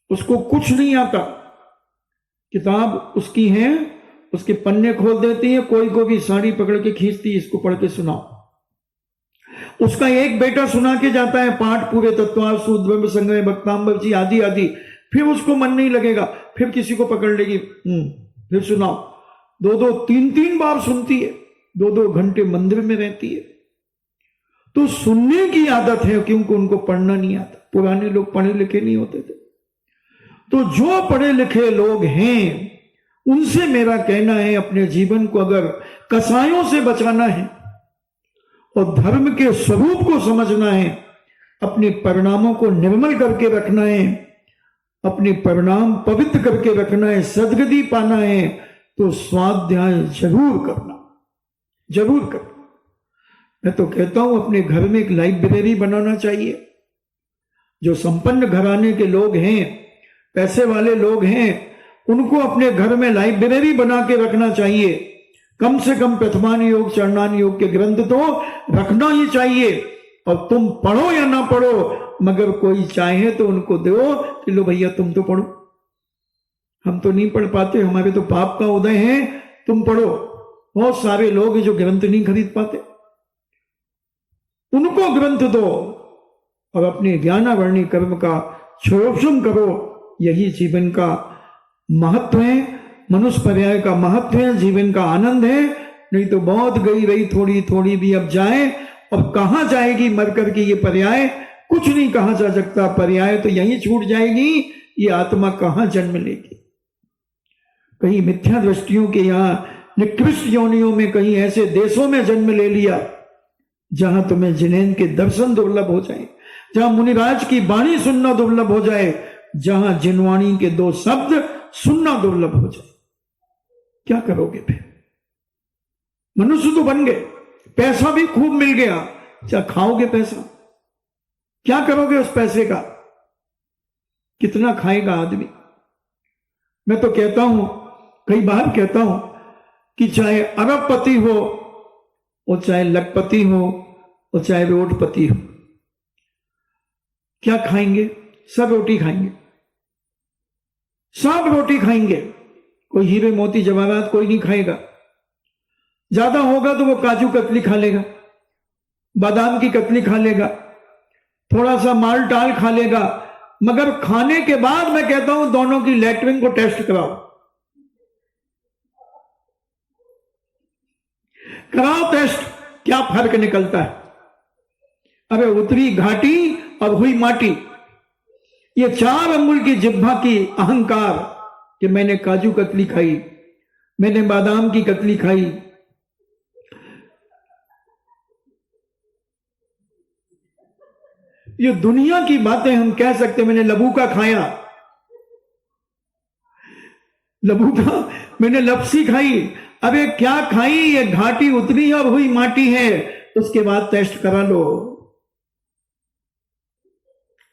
उसको कुछ नहीं आता, किताब उसकी है, उसके पन्ने खोल देती है, कोई को भी साड़ी पकड़ के खींचती है, इसको पढ़ के सुनाओ। उसका एक बेटा सुना के जाता है पाठ पूरे तत्वार सूद ब्रह्म संग्रह भक्तांबर जी आदि आदि, फिर उसको मन नहीं लगेगा, फिर किसी को पकड़ लेगी, फिर सुनाओ। 2-2, 3-3 बार सुनती है, 2-2 घंटे मंदिर में रहती है। तो सुनने की आदत है, क्योंकि उनको पढ़ना नहीं आता। पुराने लोग पढ़े लिखे नहीं होते थे। तो जो पढ़े लिखे लोग हैं, उनसे मेरा कहना है, अपने जीवन को अगर कसायों से बचाना है और धर्म के स्वरूप को समझना है, अपने परिणामों को निर्मल करके रखना है, अपने परिणाम पवित्र करके रखना है, सद्गति पाना है, तो स्वाध्याय जरूर करना, जरूर करना। मैं तो कहता हूं अपने घर में एक लाइब्रेरी बनाना चाहिए। जो संपन्न घराने के लोग हैं, पैसे वाले लोग हैं, उनको अपने घर में लाइब्रेरी बना के रखना चाहिए। कम से कम प्रथमान योग, चरणान योग के ग्रंथ तो रखना ही चाहिए। और तुम पढ़ो या ना पढ़ो, मगर कोई चाहे तो उनको दो कि लो भैया तुम तो पढ़ो, हम तो नहीं पढ़ पाते, हमारे तो पाप का उदय है, तुम पढ़ो। बहुत सारे लोग हैं जो ग्रंथ नहीं खरीद पाते, उनको ग्रंथ दो और अपने ज्ञानावर्णी कर्म का शोषण करो। यही जीवन का महत्व है, मनुष्य पर्याय का महत्व है, जीवन का आनंद है। नहीं तो बहुत गई रही थोड़ी थोड़ी भी अब जाए, और कहां जाएगी मर करके ये पर्याय, कुछ नहीं कहा जा सकता। पर्याय तो यहीं छूट जाएगी, ये आत्मा कहां जन्म लेगी। कहीं मिथ्या दृष्टियों के यहां निकृष्ट योनियों में, कहीं ऐसे देशों में जन्म ले लिया जहां तुम्हें जिनेन के दर्शन दुर्लभ हो जाए, जहां मुनिराज की वाणी सुनना दुर्लभ हो जाए, जहां जिनवाणी के दो शब्द सुनना दुर्लभ हो जाए। क्या करोगे फिर? मनुष्य तो बन गए, पैसा भी खूब मिल गया, क्या खाओगे पैसा? क्या करोगे उस पैसे का? कितना खाएगा आदमी? मैं तो कहता हूं, कई बार कहता हूं कि चाहे अरबपति हो, और चाहे लखपति हो, और चाहे रोडपति हो, क्या खाएंगे? सब रोटी खाएंगे, सब रोटी खाएंगे। कोई हीरे मोती जवाहरात कोई नहीं खाएगा। ज्यादा होगा तो वो काजू कतली खा लेगा, बादाम की कतली खा लेगा, थोड़ा सा माल टाल खा लेगा। मगर खाने के बाद मैं कहता हूं दोनों की लैट्रिन को टेस्ट कराओ, कराओ टेस्ट, क्या फर्क निकलता है। अरे उतरी घाटी और हुई माटी। ये 4 अंगुल की जिह्वा की अहंकार कि मैंने काजू कतली खाई, मैंने बादाम की कतली खाई, ये दुनिया की बातें हम कह सकते। मैंने लबू का खाया, लबू का, मैंने लपसी खाई। अबे क्या खाई? ये घाटी उतरी और हुई माटी है, उसके बाद टेस्ट करा लो।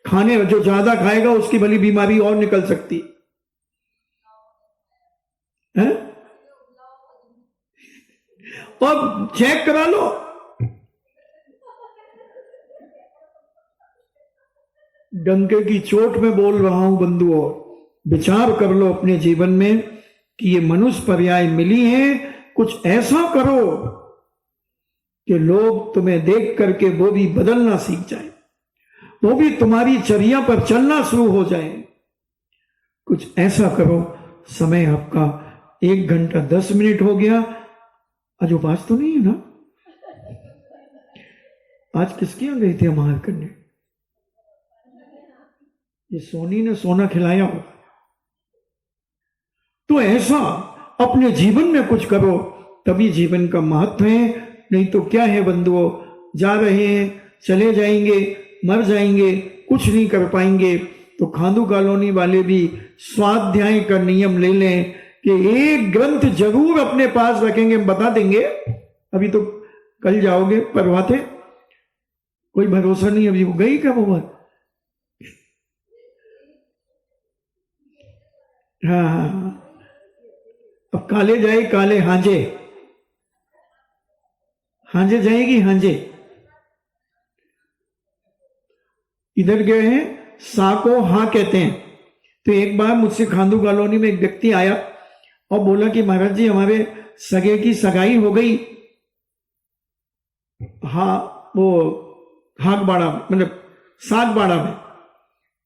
खाने जो ज्यादा खाएगा उसकी भली बीमारी और निकल सकती है, और चेक करा लो। डंके की चोट में बोल रहा हूं बंधुओं, विचार कर लो अपने जीवन में कि ये मनुष्य पर्याय मिली है, कुछ ऐसा करो कि लोग तुम्हें देख करके वो भी बदलना सीख जाए, वो भी तुम्हारी चर्या पर चलना शुरू हो जाए। कुछ ऐसा करो। समय आपका 1 घंटा 10 मिनट हो गया। आज उपास तो नहीं है ना? आज किसके यहां गए थे हम आहार करने? ये सोनी ने सोना खिलाया हो। तो ऐसा अपने जीवन में कुछ करो, तभी जीवन का महत्व है। नहीं तो क्या है बंधुओं, जा रहे हैं, चले जाएंगे, मर जाएंगे, कुछ नहीं कर पाएंगे। तो खांडू कॉलोनी वाले भी स्वाध्याय का नियम ले लें कि एक ग्रंथ जरूर अपने पास रखेंगे। बता देंगे, अभी तो कल जाओगे परवाते, कोई भरोसा नहीं, अभी वो गई क्या वो बात। हाँ, अब काले जाए काले हांजे, हांजे जाएगी हांजे। इधर गए हैं, सा को हाँ कहते हैं। तो एक बार मुझसे खांडू कॉलोनी में एक व्यक्ति आया और बोला कि महाराज जी हमारे सगे की सगाई हो गई, हाँ वो हागबाड़ा मतलब सागबाड़ा में।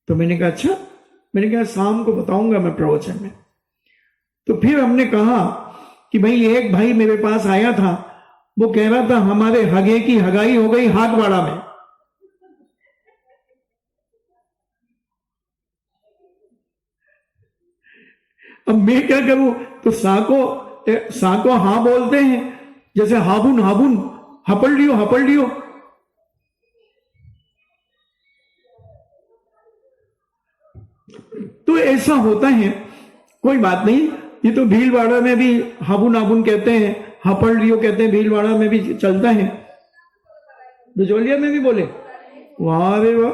तो मैंने कहा अच्छा, मैंने कहा शाम को बताऊंगा मैं प्रवचन में। तो फिर हमने कहा कि भाई एक भाई मेरे पास आया था, वो कह रहा था हमारे हगे की हगाई हो गई हागबाड़ा में। अब मैं क्या करूं? तो सा को हाँ बोलते हैं, जैसे हाबुन हाबुन, हपल लियो हपल लियो। तो ऐसा होता है, कोई बात नहीं। ये तो भीलवाड़ा में भी हाबुन हाबुन कहते हैं, हपल लियो कहते हैं, भीलवाड़ा में भी चलता है। बिजोलिया में भी बोले, वाह रे वाह।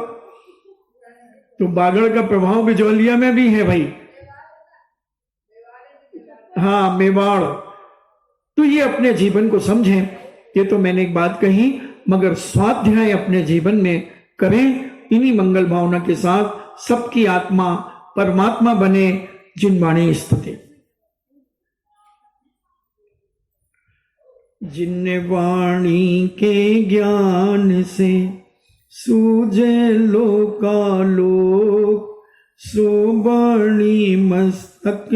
तो बागड़ का प्रभाव बिजोलिया में भी है भाई। हाँ, मेवाड़। तो ये अपने जीवन को समझें। ये तो मैंने एक बात कही, मगर स्वाध्याय अपने जीवन में करें। इन्हीं मंगल भावना के साथ सबकी आत्मा परमात्मा बने। जिन वाणी स्तुति। जिन वाणी के ज्ञान से सूझे लोकालोक, सो वाणी मस्तक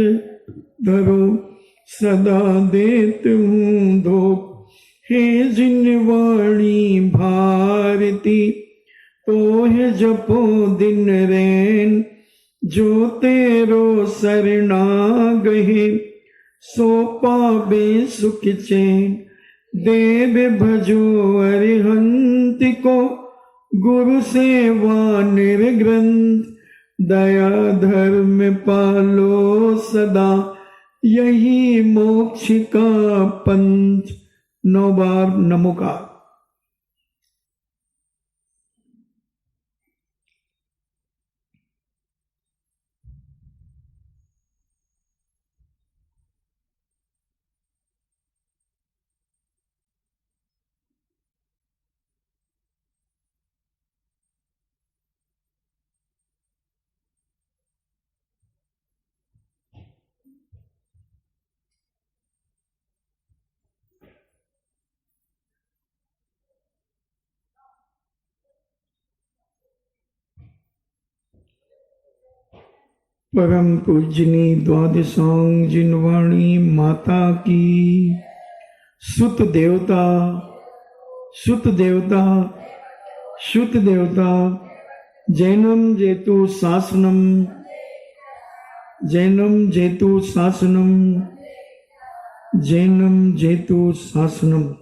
धरो सदा देत हूँ धोख। हे जिन वाणी भारती, तो है जपो दिन रैन। जो तेरो शरणागहि, सो पावे सुख चैन। देव भजो अरिहंत को, गुरु सेवा निर्ग्रंथ। दया धर्म पालो सदा, यही मोक्ष का पंथ। 9 बार नमोकार। परम पूजनी द्वादशांग जिनवाणी माता की। सुत देवता, सुत देवता, सुत देवता। जैनम जेतु शासनम, जैनम जेतु शासनम, जैनम जेतु शासनम।